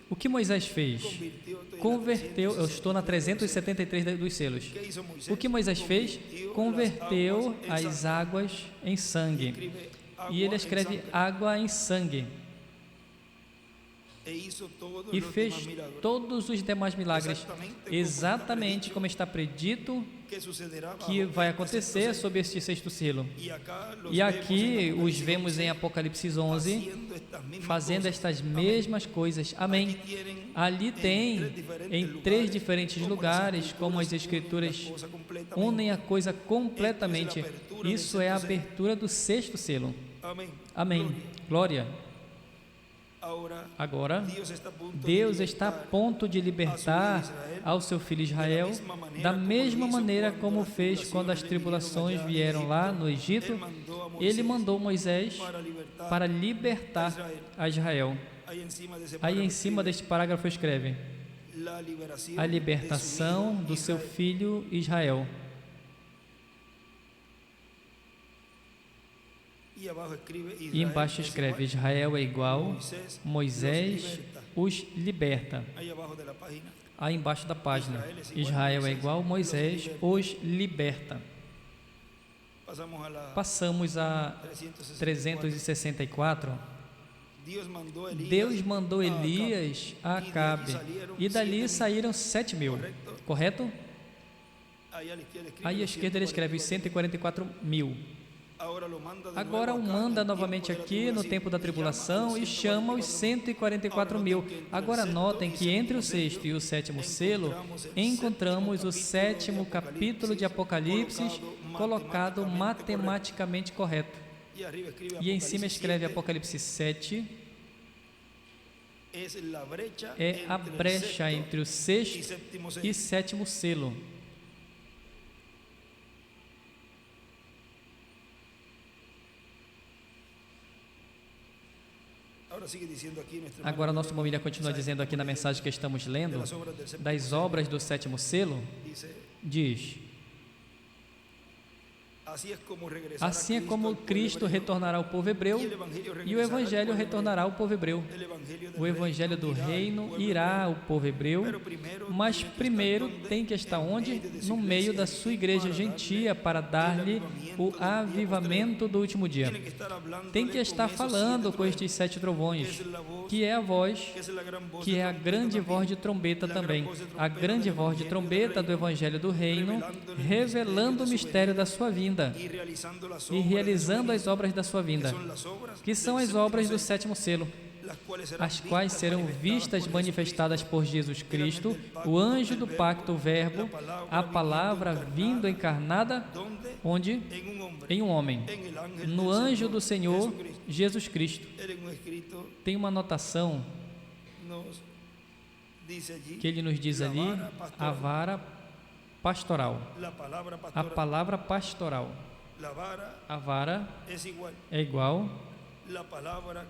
S1: o que Moisés fez? Converteu, eu estou na 373 dos selos. O que Moisés fez? Converteu as águas em sangue. E ele escreve água em sangue. E fez todos os demais milagres, exatamente como está predito que vai acontecer sob este 6º selo. E aqui os vemos em Apocalipse 11, fazendo estas mesmas coisas. Amém. Ali tem, em 3 diferentes lugares, como as Escrituras unem a coisa completamente. Isso é a abertura do 6º selo. Amém. Glória. Agora, Deus está a ponto de libertar ao seu filho Israel da mesma maneira como fez quando as tribulações vieram lá no Egito. Ele mandou Moisés para libertar a Israel. Aí em cima deste parágrafo escreve: a libertação do seu filho Israel. E embaixo escreve: Israel é igual, Moisés os liberta. Aí embaixo da página: Israel é igual, Moisés os liberta. Passamos a 364. Deus mandou Elias a Acabe, e dali saíram 7.000, correto? Aí à esquerda ele escreve 144.000. Agora o manda novamente aqui no tempo da tribulação e chama os 144.000. Agora notem que entre o 6º e o 7º selo encontramos o 7º capítulo de Apocalipse colocado matematicamente correto. E em cima escreve Apocalipse 7, é a brecha entre o sexto e sétimo selo. Agora, nosso Momilha continua dizendo aqui na mensagem que estamos lendo, das obras do sétimo selo, diz: assim é como Cristo retornará ao povo hebreu e o Evangelho retornará ao povo hebreu. O Evangelho do reino irá ao povo hebreu, mas primeiro tem que estar onde? No meio da sua igreja gentia, para dar-lhe o avivamento do último dia. Tem que estar falando com estes 7 trovões, que é a voz, que é a grande voz de trombeta também, a grande voz de trombeta do Evangelho do reino, revelando o mistério da sua vinda e realizando as obras da sua vinda, que são as obras do sétimo selo, as quais serão vistas manifestadas por Jesus Cristo, o anjo do pacto, o Verbo, a palavra vindo encarnada, onde? Em um homem, no anjo do Senhor Jesus Cristo. Tem uma anotação que ele nos diz ali, a vara pastoral. A palavra pastoral. A vara é igual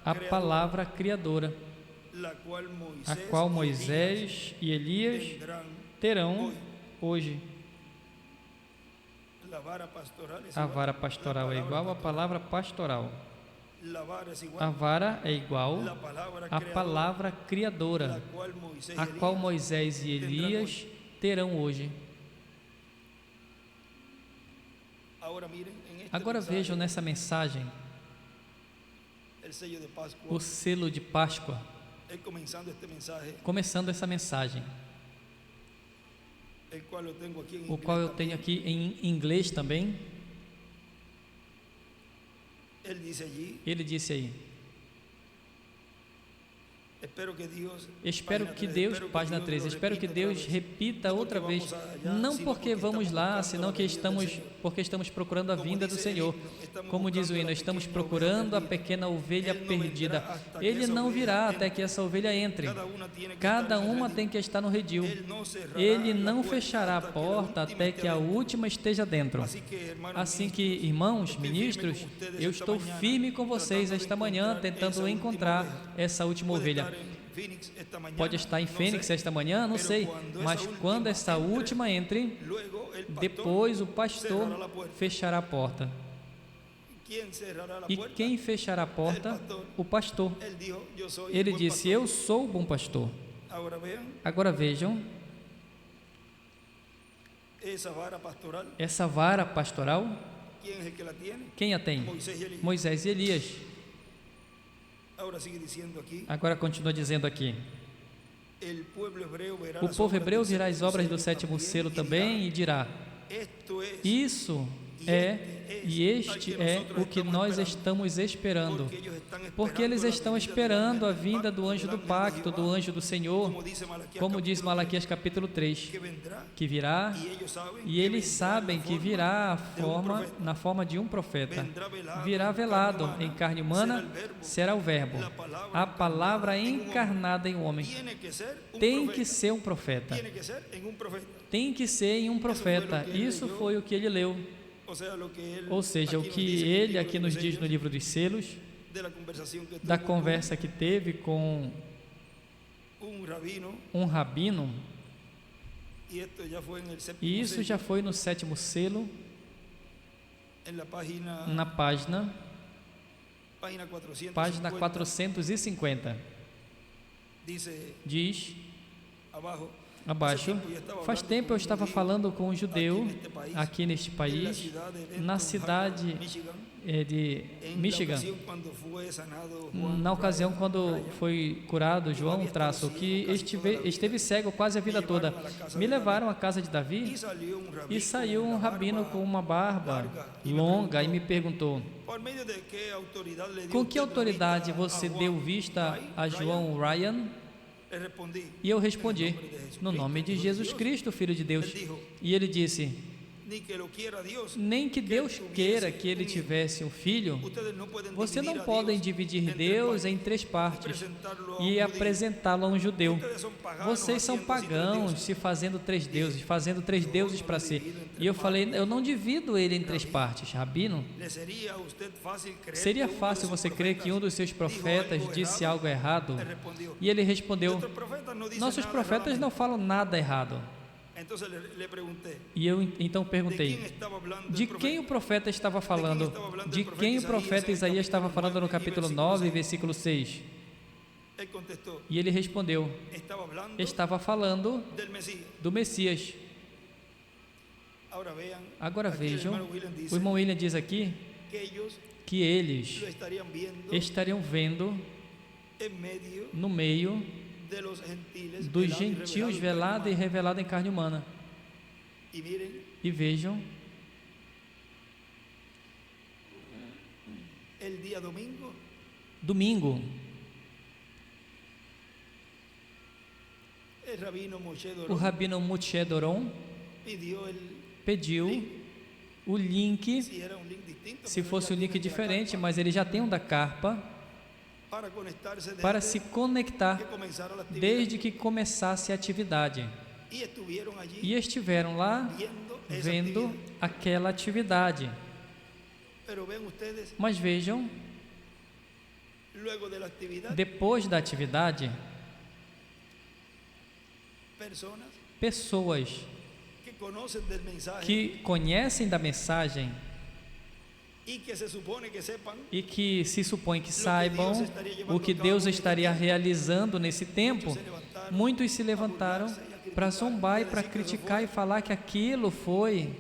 S1: à palavra criadora, a qual Moisés e Elias terão hoje. A vara pastoral é igual à palavra pastoral. A vara é igual à palavra criadora, a qual Moisés e Elias terão hoje. Agora vejam nessa mensagem o selo de Páscoa, começando essa mensagem, o qual eu tenho aqui em inglês também. Ele disse aí: espero que Deus, página 13, espero que Deus repita outra vez, não porque vamos lá, senão porque estamos procurando a vinda do Senhor. Como diz o hino, estamos procurando a pequena ovelha perdida. Ele não virá até que essa ovelha entre. Cada uma tem que estar no redil. Ele não fechará a porta até que a última esteja dentro. Assim que, irmãos, ministros, eu estou firme com vocês esta manhã, tentando encontrar essa última ovelha. Pode estar em Fênix esta manhã, não sei, mas quando essa última entre, depois o pastor fechará a porta. E quem fechará a porta? O pastor. Ele disse: eu sou o bom pastor. Agora vejam, essa vara pastoral, quem a tem? Moisés e Elias. Agora continua dizendo aqui: o povo hebreu verá as obras do sétimo selo também e dirá: isso e este é o que nós estamos esperando, porque eles estão esperando a vinda do anjo do pacto, do anjo do Senhor, como diz Malaquias capítulo 3, que virá, e eles sabem que virá na forma de um profeta, virá velado em carne humana, será o Verbo, a palavra encarnada em um homem. Tem que ser um profeta, tem que ser em um profeta. Isso foi o que ele leu. Ou seja, o que ele aqui nos diz no livro dos selos, da conversa que teve com um rabino, e isso já foi no sétimo selo, na página 450, diz abaixo: faz tempo eu estava falando com um judeu aqui neste país, na cidade de Michigan, na ocasião quando foi curado João Traço, que esteve cego quase a vida toda. Me levaram à casa de Davi e saiu um rabino com uma barba longa e me perguntou: com que autoridade você deu vista a João Ryan? E eu respondi: no nome de Jesus Cristo, Filho de Deus. E ele disse: nem que Deus queira que ele tivesse um filho, você não pode dividir Deus em 3 partes e apresentá-lo a um judeu. Vocês são pagãos, se fazendo 3 deuses, fazendo 3 deuses para si. E eu falei, eu não divido ele em 3 partes, Rabino. Seria fácil você crer que um dos seus profetas disse algo errado? E ele respondeu, nossos profetas não falam nada errado. E eu então perguntei, de quem o profeta estava falando? De quem o profeta Isaías estava falando no capítulo 9, versículo 6? E ele respondeu, estava falando do Messias. Agora vejam, o irmão William diz aqui que eles estariam vendo no meio dos gentios velado e revelado em carne humana. E vejam, domingo, o Rabino Moshe Doron pediu o link, se fosse um link diferente, mas ele já tem um da carpa, para se conectar desde que começasse a atividade. E estiveram lá vendo aquela atividade. Mas vejam, depois da atividade, pessoas que conhecem da mensagem e que se supõe que saibam o que Deus estaria realizando nesse tempo, muitos se levantaram para zombar e para criticar e falar que aquilo foi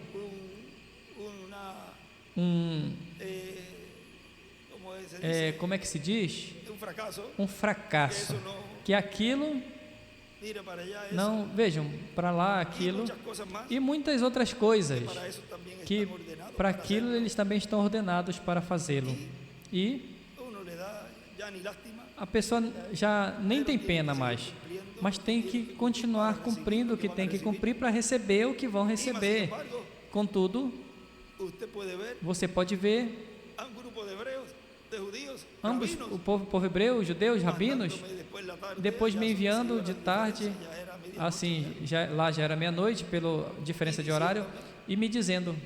S1: como é que se diz? Um fracasso. Que aquilo, não, vejam, para lá aquilo e muitas outras coisas, que para aquilo eles também estão ordenados para fazê-lo. E a pessoa já nem tem pena mais, mas tem que continuar cumprindo o que tem que cumprir para receber o que vão receber. Contudo, você pode ver ambos, o povo hebreu, judeus, rabinos, depois me enviando de tarde, assim, lá já era meia-noite, pela diferença de horário, e me dizendo,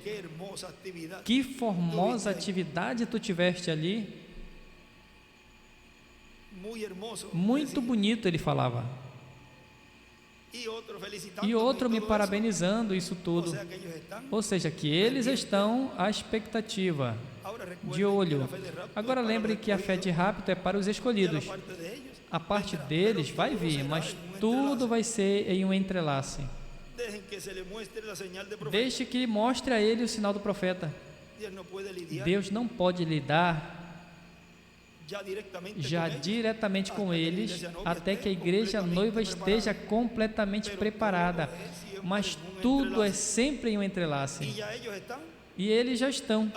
S1: que formosa atividade tu tiveste ali, muito bonito, ele falava, e outro me parabenizando isso tudo, ou seja, que eles estão à expectativa, de olho. Agora lembre que a fé de rapto é para os escolhidos, a parte deles vai vir, mas tudo vai ser em um entrelace. Deixe que mostre a ele o sinal do profeta. Deus não pode lidar já diretamente com eles até que a igreja noiva esteja completamente preparada, mas tudo é sempre em um entrelace. E eles já estão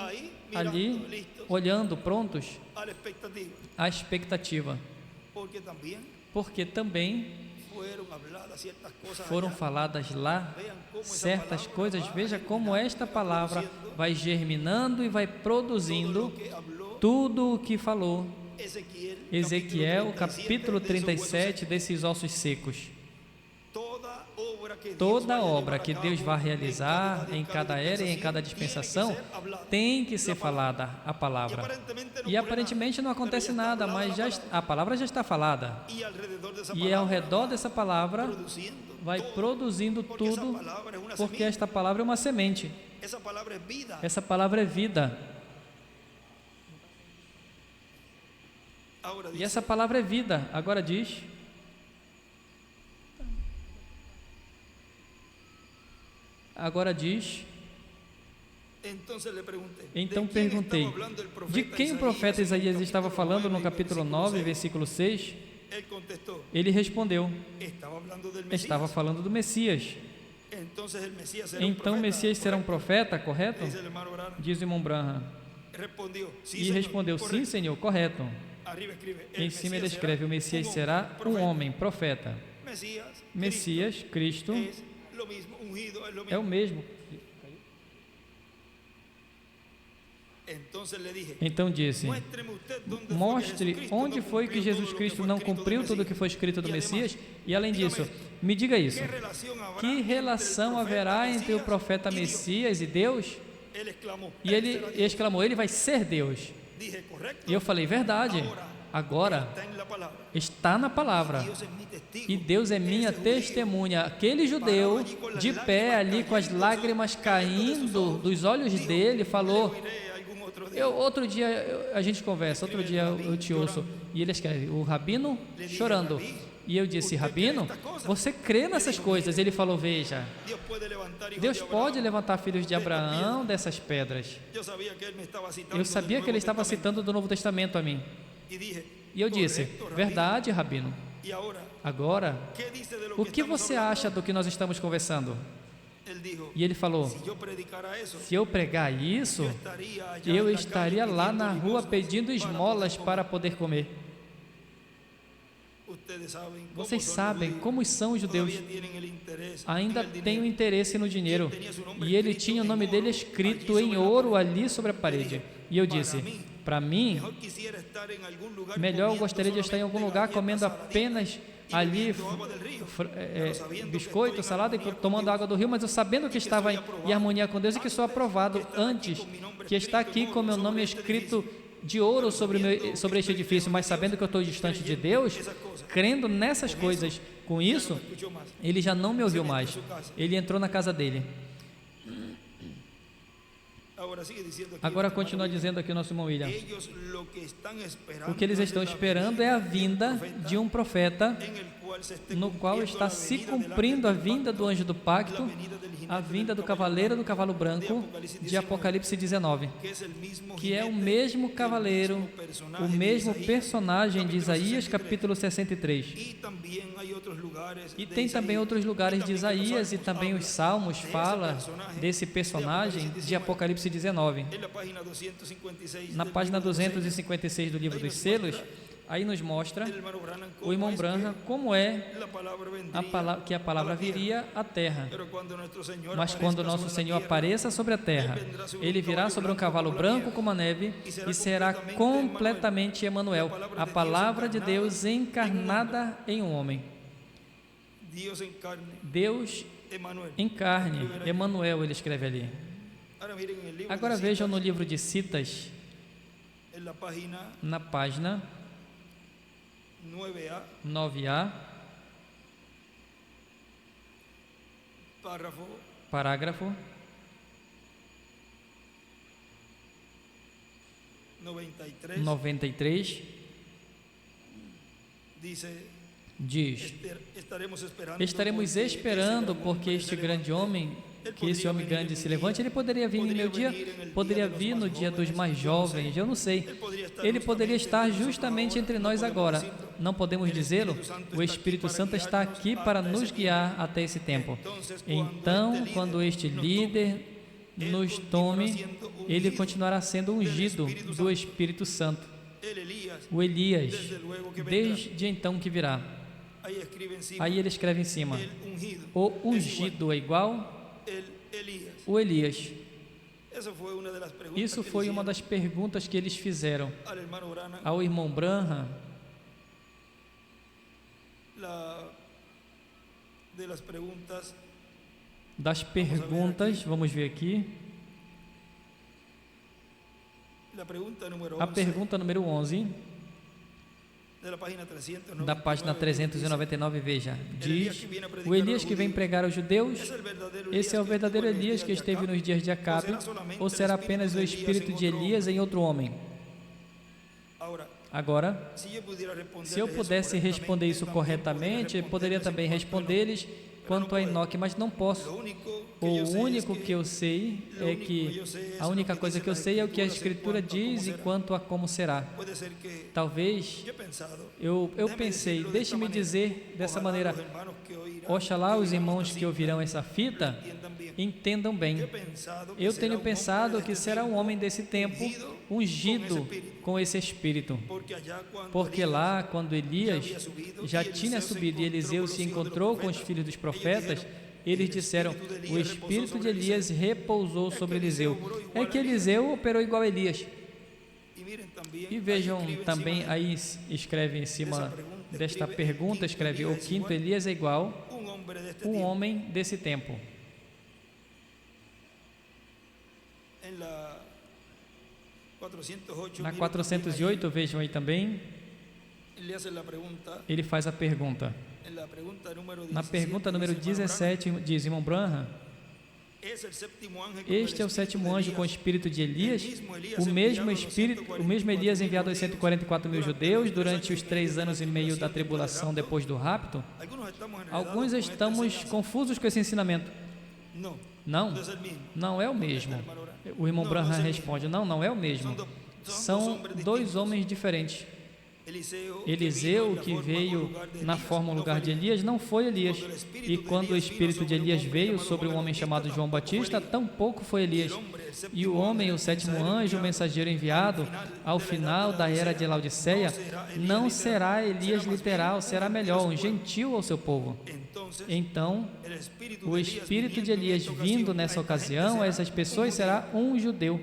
S1: ali, olhando, prontos à expectativa, porque também foram faladas lá certas coisas. Veja como esta palavra vai germinando e vai produzindo tudo o que falou Ezequiel, capítulo 37, desses ossos secos. Toda obra que Deus vai realizar em cada era e em cada dispensação tem que ser falada a palavra. E aparentemente não acontece nada, mas a palavra já está falada. E ao redor dessa palavra vai produzindo tudo, porque esta palavra é uma semente. Essa palavra é vida. E essa palavra é vida. Agora diz... Então perguntei, de quem o profeta Isaías estava falando no capítulo 9, versículo 6? Ele respondeu, estava falando do Messias. Então o Messias será um profeta, correto? Diz o irmão Branham. E respondeu, sim, Senhor, correto. Em cima ele escreve, o Messias será um homem, profeta. Messias, Cristo, é o mesmo. Então disse: mostre onde foi que Jesus Cristo não cumpriu tudo o que foi escrito do Messias. E além disso, me diga isso: que relação haverá entre o profeta Messias e Deus? E ele exclamou: ele vai ser Deus. E eu falei: verdade. Agora está na palavra, e Deus é minha testemunha. Aquele judeu de pé ali com as lágrimas caindo dos olhos dele falou: outro dia a gente conversa, outro dia eu te ouço. E ele escreve: o rabino chorando. E eu disse: rabino, você crê nessas coisas? Ele falou: veja, Deus pode levantar filhos de Abraão dessas pedras. Eu sabia que ele estava citando do Novo Testamento a mim. E eu disse: verdade, rabino. Agora, o que você acha do que nós estamos conversando? E ele falou: se eu pregar isso, eu estaria lá na rua pedindo esmolas para poder comer. Vocês sabem como são os judeus. Ainda têm o interesse no dinheiro. E ele tinha o nome dele escrito em ouro ali sobre a parede. E eu disse: para mim, melhor eu gostaria de estar em algum lugar comendo apenas ali biscoito, salada e tomando água do rio, mas eu sabendo que estava em harmonia com Deus e que sou aprovado antes, que está aqui com meu nome escrito de ouro sobre este edifício, mas sabendo que eu estou distante de Deus, crendo nessas coisas. Com isso, ele já não me ouviu mais. Ele entrou na casa dele. Agora continua dizendo aqui o nosso irmão William: o que eles estão esperando é a vinda de um profeta, no qual está se cumprindo a vinda do anjo do pacto, a vinda do cavaleiro do cavalo branco de Apocalipse 19, que é o mesmo cavaleiro, o mesmo personagem de Isaías capítulo 63. E tem também outros lugares de Isaías, e também os Salmos fala desse personagem de Apocalipse 19. Na página 256 do livro dos selos, aí nos mostra o irmão Branham como é que a palavra viria à terra. Mas quando nosso Senhor apareça sobre a terra, ele virá sobre um cavalo branco como a neve e será completamente Emanuel, a palavra de Deus encarnada em um homem. Deus em carne, Emanuel, ele escreve ali. Agora vejam no livro de Citas, na página 9A, parágrafo 93, diz: estaremos esperando porque este grande homem, que esse homem grande se levante. Ele poderia vir no meu dia, poderia vir no dia dos mais jovens, eu não sei. Ele poderia estar justamente entre nós agora. Não podemos dizê-lo? O Espírito Santo está aqui para nos guiar até esse tempo. Então, quando este líder nos tome, ele continuará sendo ungido do Espírito Santo. O Elias, desde então que virá. Aí ele escreve em cima: o ungido é igual o Elias. Isso foi uma das perguntas que eles fizeram ao irmão Branham. Das perguntas, vamos ver aqui. A pergunta número 11, da página 399, veja, diz: o Elias que vem pregar aos judeus, esse é o verdadeiro Elias que esteve nos dias de Acabe, ou será apenas o espírito de Elias em outro homem? Agora, se eu pudesse responder isso corretamente, eu poderia também responder-lhes quanto a Enoque, mas não posso. O único que eu sei é que a única coisa que eu sei é o que a Escritura diz e quanto a como será. Talvez eu pensei, deixe-me dizer dessa maneira: oxalá os irmãos que ouvirão essa fita entendam bem. Eu tenho pensado que será um homem desse tempo ungido com esse Espírito, porque lá, quando Elias já tinha subido e Eliseu se encontrou com os filhos dos profetas, Eles disseram: o espírito de Elias repousou sobre Eliseu. É que Eliseu operou igual a Elias. E vejam também, aí escreve em cima desta pergunta, escreve: o quinto Elias é igual um homem desse tempo. Na 408, vejam aí também, ele faz a pergunta. Na pergunta número 17, diz irmão Branham: este é o sétimo anjo com o espírito de Elias, o mesmo Elias enviado aos 144 mil judeus durante os 3 anos e meio da tribulação depois do rapto? Alguns estamos confusos com esse ensinamento. Não, não é o mesmo. O irmão Branham responde: não é o mesmo. São 2 homens diferentes. Eliseu, que veio na forma no lugar de Elias, não foi Elias. E quando o espírito de Elias veio sobre um homem chamado João Batista, tampouco foi Elias. E o homem, o sétimo anjo, o mensageiro enviado ao final da era de Laodiceia, não será Elias literal, será melhor, um gentil ao seu povo. Então, o espírito de Elias vindo nessa ocasião a essas pessoas será um judeu.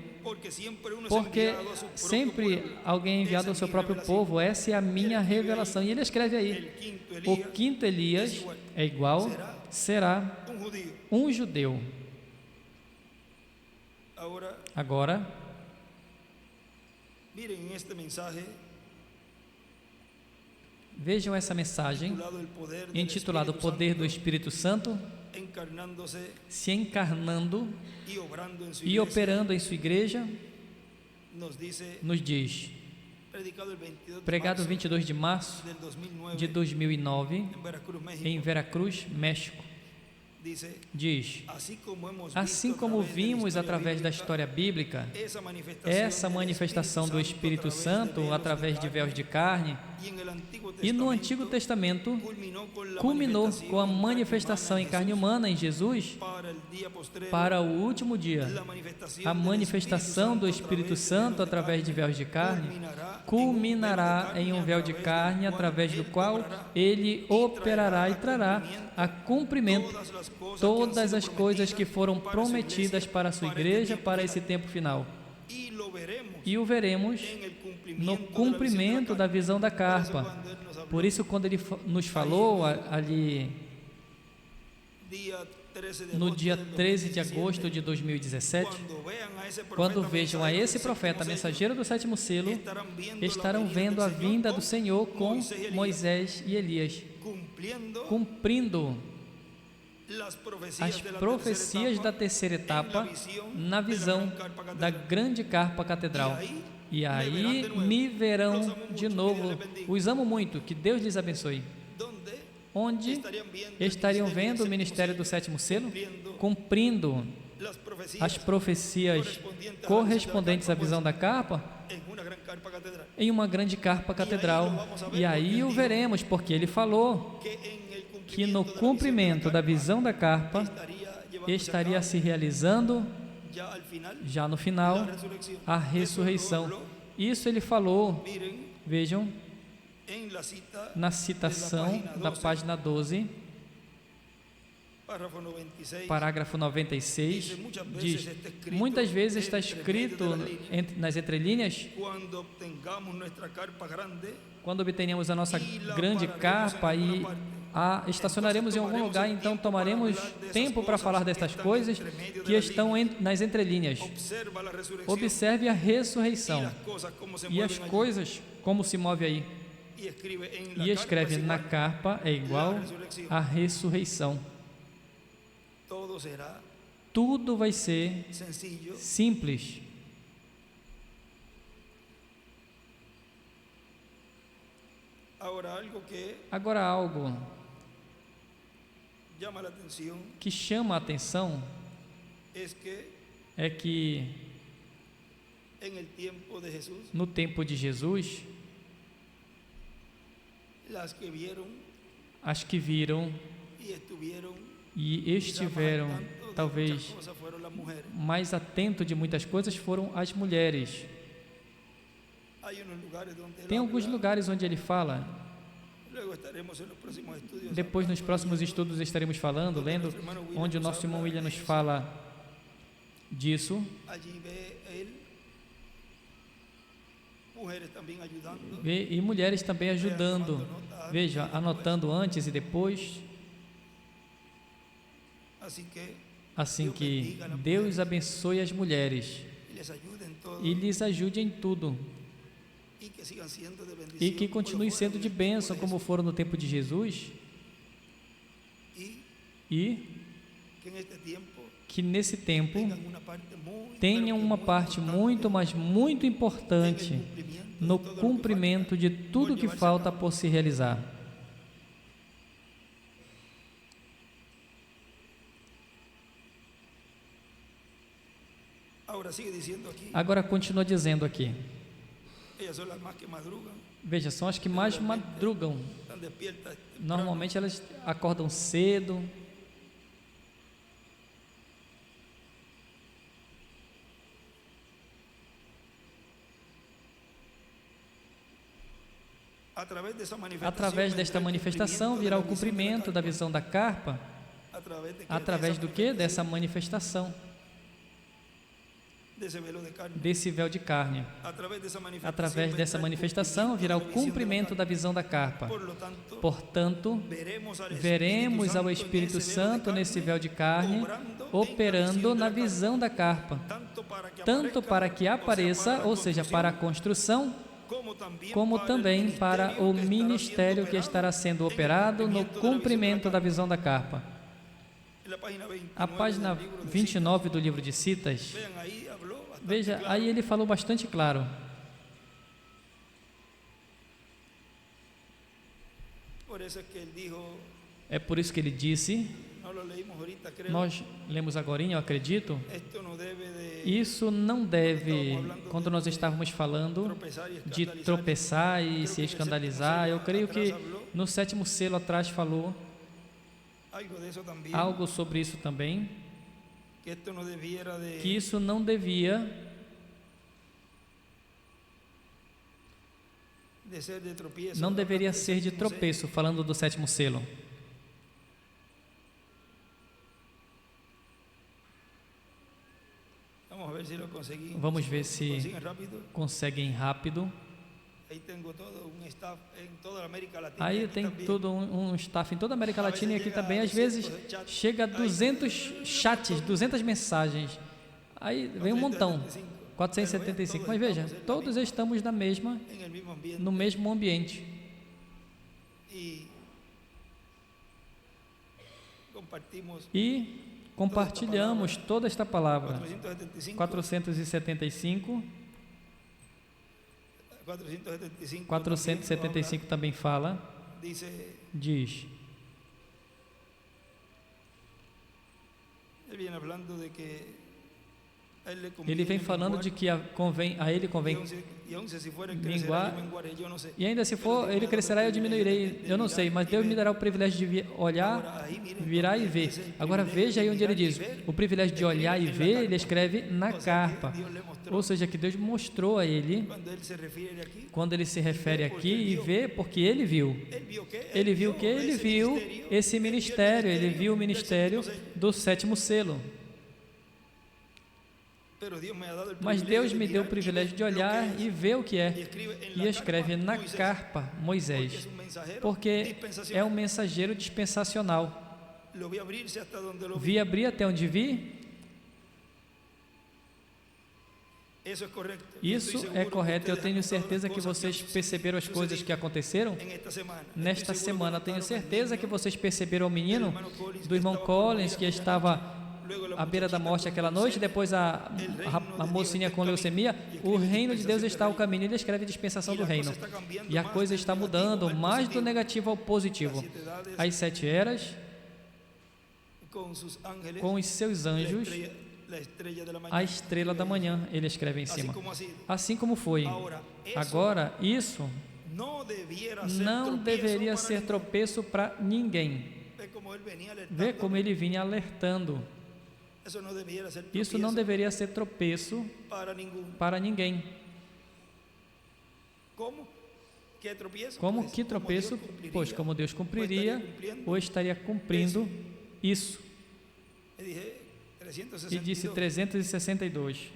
S1: Porque sempre alguém é enviado ao seu próprio povo. Essa é a minha revelação. E ele escreve aí: o quinto Elias é igual, será um judeu. Agora, vejam essa mensagem intitulada O Poder do Espírito Santo se encarnando e operando em sua igreja. Nos diz, pregado 22 de março de 2009 em Veracruz, México, diz: assim como vimos através da história bíblica essa manifestação do Espírito Santo através de véus de carne, e no Antigo Testamento culminou com a manifestação em carne humana em Jesus para o último dia, a manifestação do Espírito Santo através de véus de carne culminará em um véu de carne através do qual ele operará e trará a cumprimento todas as coisas que foram prometidas para a sua igreja para esse tempo final. E o veremos no cumprimento da visão da carpa. Por isso, quando ele nos falou ali no dia 13 de agosto de 2017, quando vejam a esse profeta, mensageiro do sétimo selo, estarão vendo a vinda do Senhor com Moisés e Elias, cumprindo as profecias da terceira etapa na visão da grande carpa catedral. E aí me verão de novo. Os amo muito, que Deus lhes abençoe. Onde estariam vendo o ministério do sétimo selo, cumprindo as profecias correspondentes à visão da carpa em uma grande carpa catedral. E aí o veremos, porque ele falou que no cumprimento da visão da carpa estaria se realizando, já no final, a ressurreição. Isso ele falou, vejam, na citação da página 12, parágrafo 96, diz: muitas vezes está escrito nas entrelinhas: quando obtenhamos a nossa grande carpa e estacionaremos em algum lugar, então tomaremos tempo para falar destas coisas que estão nas entrelinhas. Observe a ressurreição e as coisas como se move aí. E escreve: na carpa é igual à ressurreição. Tudo vai ser simples. Agora, algo que chama a atenção é que no tempo de Jesus, as que viram e estiveram talvez mais atento de muitas coisas foram as mulheres. Tem alguns lugares onde ele fala Depois, nos próximos estudos, estaremos falando, lendo, onde o nosso irmão William nos fala disso. E mulheres também ajudando. Veja, anotando antes e depois. Assim que Deus abençoe as mulheres e lhes ajude em tudo. E que continue sendo de bênção, como foram no tempo de Jesus. E que nesse tempo tenham uma parte muito, mas muito importante no cumprimento de tudo que falta por se realizar. Agora continua dizendo aqui. Veja, são as que mais madrugam. Normalmente elas acordam cedo. Através desta manifestação virá o cumprimento da visão da carpa. Através do que? Dessa manifestação. Desse véu de carne. Através dessa manifestação virá o cumprimento da visão da carpa. Portanto, veremos ao Espírito Santo nesse véu de carne, operando na visão da carpa, tanto para que apareça, ou seja, para a construção, como também para o ministério que estará sendo operado no cumprimento da visão da carpa. A página 29 do livro de Citas, veja, aí ele falou bastante claro. É por isso que ele disse, nós lemos agora, eu acredito, isso não deve, quando nós estávamos falando de tropeçar e se escandalizar, eu creio que no 7º selo atrás falou algo sobre isso também, que isso não deveria ser de tropeço, falando do 7º selo. Vamos ver se conseguem rápido. Aí tem todo um staff em toda a América Latina e aqui também. Às vezes chega a 200 chats, 200 mensagens. Aí vem um montão, 475. Mas veja, todos estamos no mesmo ambiente. E compartilhamos toda esta palavra. 475 também fala, diz, ele vem falando de que a ele convém minguar, e ainda se for, ele crescerá e eu diminuirei, eu não sei, mas Deus me dará o privilégio de olhar, virar e ver. Agora veja aí onde ele diz, o privilégio de olhar e ver, ele escreve na carpa, ou seja, que Deus mostrou a ele, quando ele se refere aqui, e vê, porque ele viu. Ele viu o que? Ele viu esse ministério, ele viu o ministério do 7º selo. Mas Deus me deu o privilégio de olhar e ver o que é, e escreve na carpa Moisés, porque é um mensageiro dispensacional. Vi abrir até onde vi. Isso é correto. Eu tenho certeza que vocês perceberam as coisas que aconteceram nesta semana. Tenho certeza que vocês perceberam o menino do irmão Collins, que estava à beira da morte aquela noite, depois a mocinha com leucemia. O reino de Deus está ao caminho. Ele escreve dispensação do reino, e a coisa está mudando, mais do negativo ao positivo. As 7 eras, com os seus anjos, a estrela da manhã, ele escreve em cima. Assim como foi. Agora, isso não deveria ser tropeço para ninguém. Vê como ele vinha alertando. Isso não deveria ser tropeço para ninguém. Como que tropeço? Pois como Deus cumpriria ou estaria cumprindo isso. E disse 362.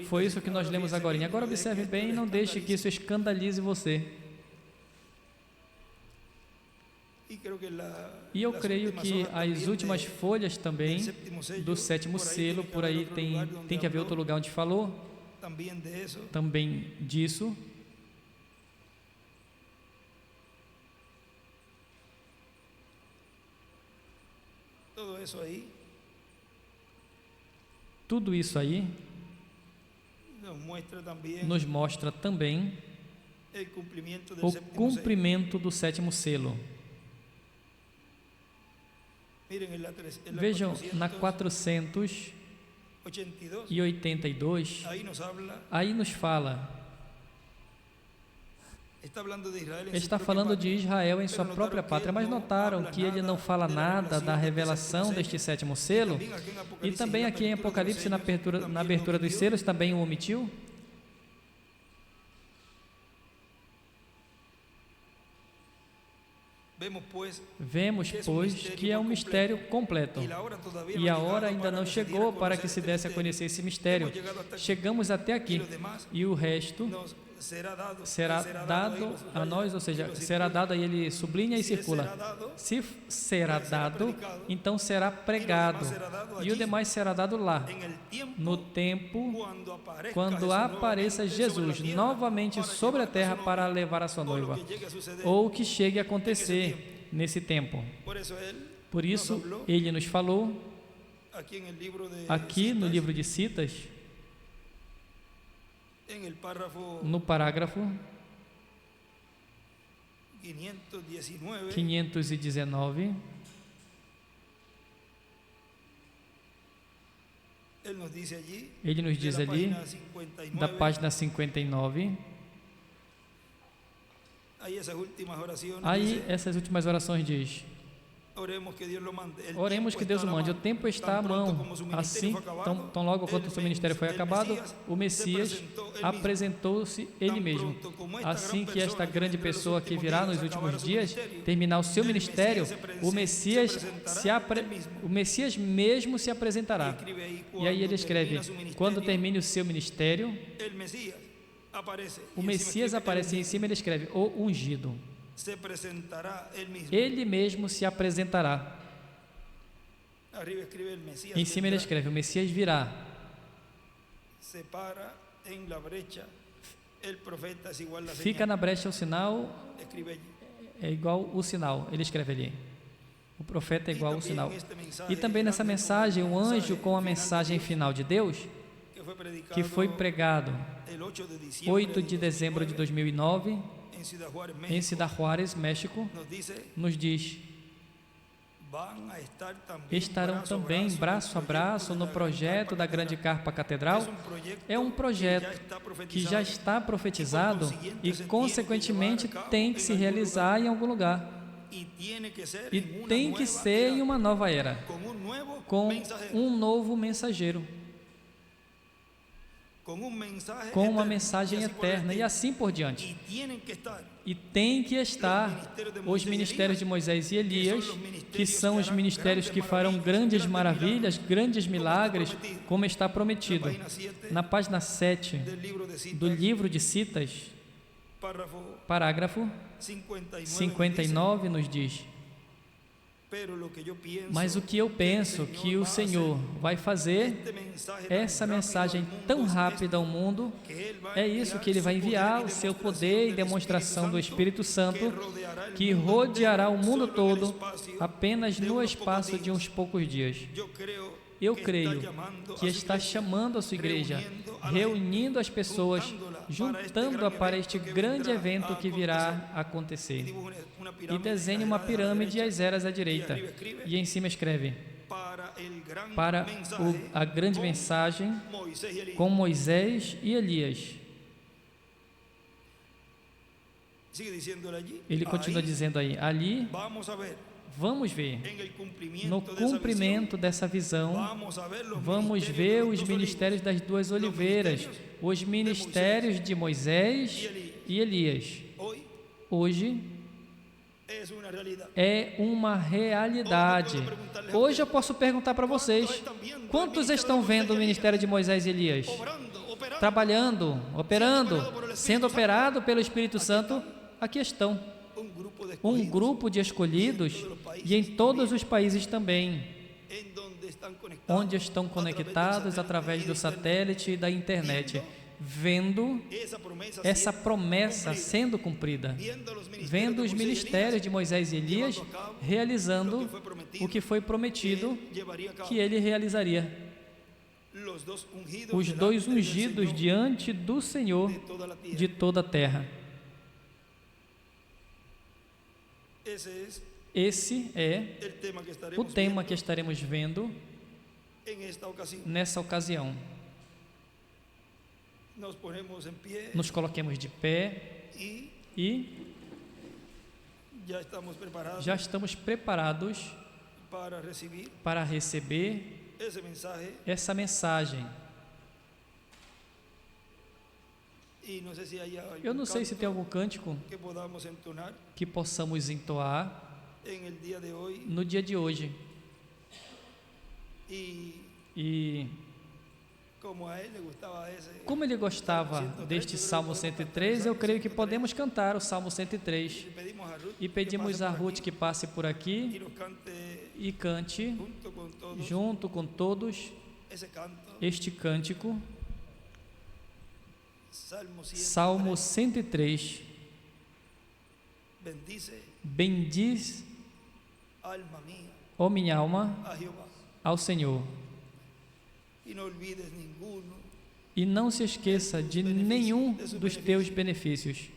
S1: Foi isso que nós lemos agora. Agora observe bem e não deixe que isso escandalize você. E eu creio que as últimas folhas também do 7º selo, por aí tem que haver outro lugar onde falou também disso. Tudo isso aí nos mostra também o cumprimento do 7º selo. Vejam, na 482, aí nos fala, está falando de Israel em sua própria pátria, mas notaram que ele não fala nada da revelação deste 7º selo? E também aqui em Apocalipse, na abertura dos selos, também o omitiu? Vemos, pois, que é um mistério completo, e a hora ainda não chegou para que se desse a conhecer esse mistério. Chegamos até aqui, e o resto será dado a nós, ou seja, será dado, aí ele sublinha e circula. Se será dado, então será pregado, e o demais será dado lá, no tempo, quando apareça Jesus novamente sobre a terra para levar a sua noiva, ou que chegue a acontecer nesse tempo. Por isso, ele nos falou, aqui no livro de Citas, no parágrafo 519, ele nos diz ali, da página 59, aí essas últimas orações diz: oremos que Deus o mande, o tempo está à mão. Assim, tão logo quanto o seu ministério foi acabado, o Messias apresentou-se ele mesmo. Assim que esta grande pessoa que virá nos últimos dias terminar o seu ministério, o Messias mesmo se apresentará. E aí ele escreve: quando termine o seu ministério, o Messias aparece, e em cima ele escreve: o ungido. Ele mesmo se apresentará. Em cima ele escreve: o Messias virá. Fica na brecha o sinal, é igual o sinal, ele escreve ali. O profeta é igual ao sinal. E também nessa mensagem, o anjo com a mensagem final de Deus, que foi pregado 8 de dezembro de 2009, em Ciudad Juárez, México, nos diz: estarão também braço a braço no projeto da grande carpa catedral. É um projeto que já está profetizado e, consequentemente, tem que se realizar em algum lugar. E tem que ser em uma nova era, com um novo mensageiro, com uma mensagem eterna, e assim por diante. E tem que estar os ministérios de Moisés e Elias, que são os ministérios que farão grandes maravilhas, grandes milagres, como está prometido. Na página 7 do livro de Citas, parágrafo 59, nos diz: mas o que eu penso que o Senhor vai fazer, essa mensagem tão rápida ao mundo, é isso que Ele vai enviar, o seu poder e demonstração do Espírito Santo, que rodeará o mundo todo apenas no espaço de uns poucos dias. Eu creio que está chamando a sua igreja, reunindo as pessoas, juntando-a para este grande evento que virá a acontecer. E desenhe uma pirâmide e as eras à direita. E em cima escreve: para a grande mensagem com Moisés e Elias. Ele continua dizendo aí: ali vamos ver no cumprimento dessa visão, vamos ver os ministérios das duas oliveiras, os ministérios de Moisés e Elias. Hoje é uma realidade. Hoje eu posso perguntar para vocês: quantos estão vendo o ministério de Moisés e Elias? Trabalhando, operando, sendo operado pelo Espírito Santo? Aqui estão. Um grupo de escolhidos, e em todos os países também, onde estão conectados através do satélite e da internet, vendo essa promessa sendo cumprida, vendo os ministérios de Moisés e Elias realizando o que foi prometido que ele realizaria. Os dois ungidos diante do Senhor de toda a terra. Esse é o tema que estaremos vendo nessa ocasião. Nos coloquemos de pé e já estamos preparados para receber essa mensagem. Eu não sei se tem algum cântico que possamos entoar no dia de hoje. E como ele gostava deste Salmo 103, eu creio que podemos cantar o Salmo 103. E pedimos a Ruth que passe por aqui e cante junto com todos este cântico. Salmo 103. Bendiz, ó minha alma, ao Senhor. E não se esqueça de nenhum dos teus benefícios.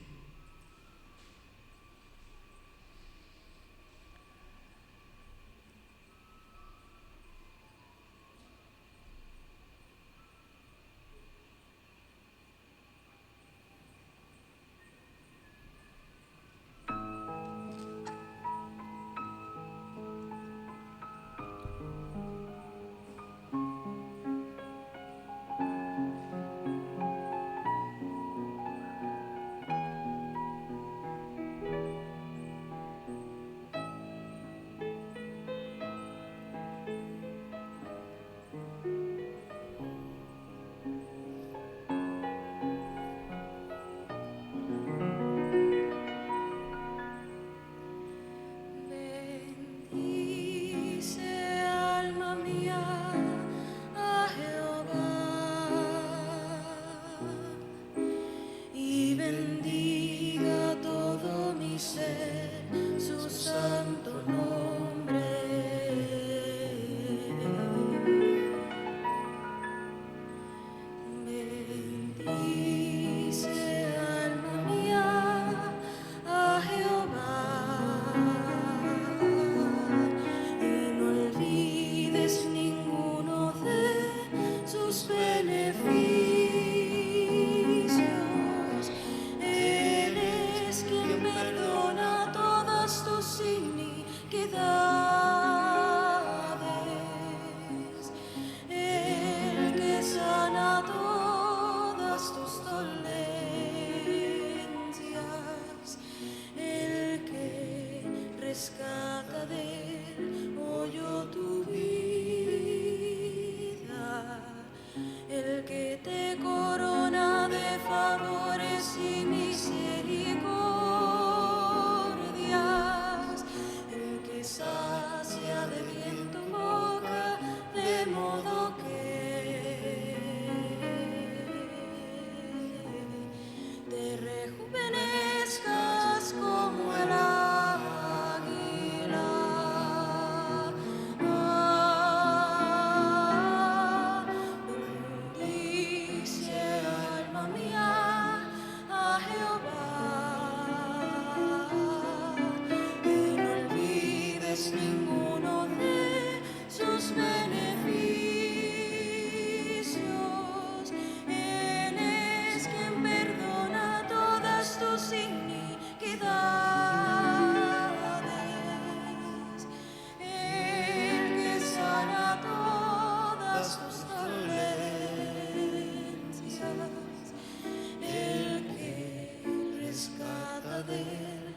S2: del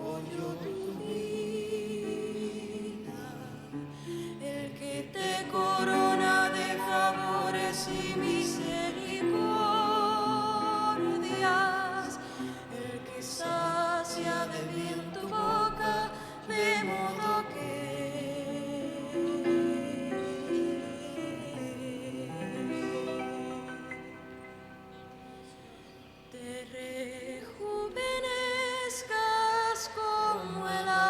S2: hoyo tu vida, el que te corona de favores y misericordias, el que sacia de bien tu boca, de modo que te rejuvenezcas como el águila.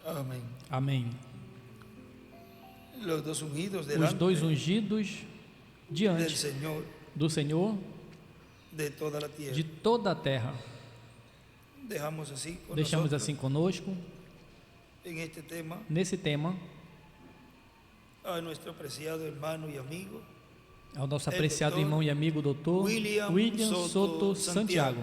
S2: Amém.
S1: Amém.
S2: Os dois ungidos
S1: Os dois ungidos diante do Senhor
S2: de toda a terra.
S1: De toda a terra. Deixamos assim conosco nesse tema ao nosso apreciado irmão e amigo doutor William Soto Santiago.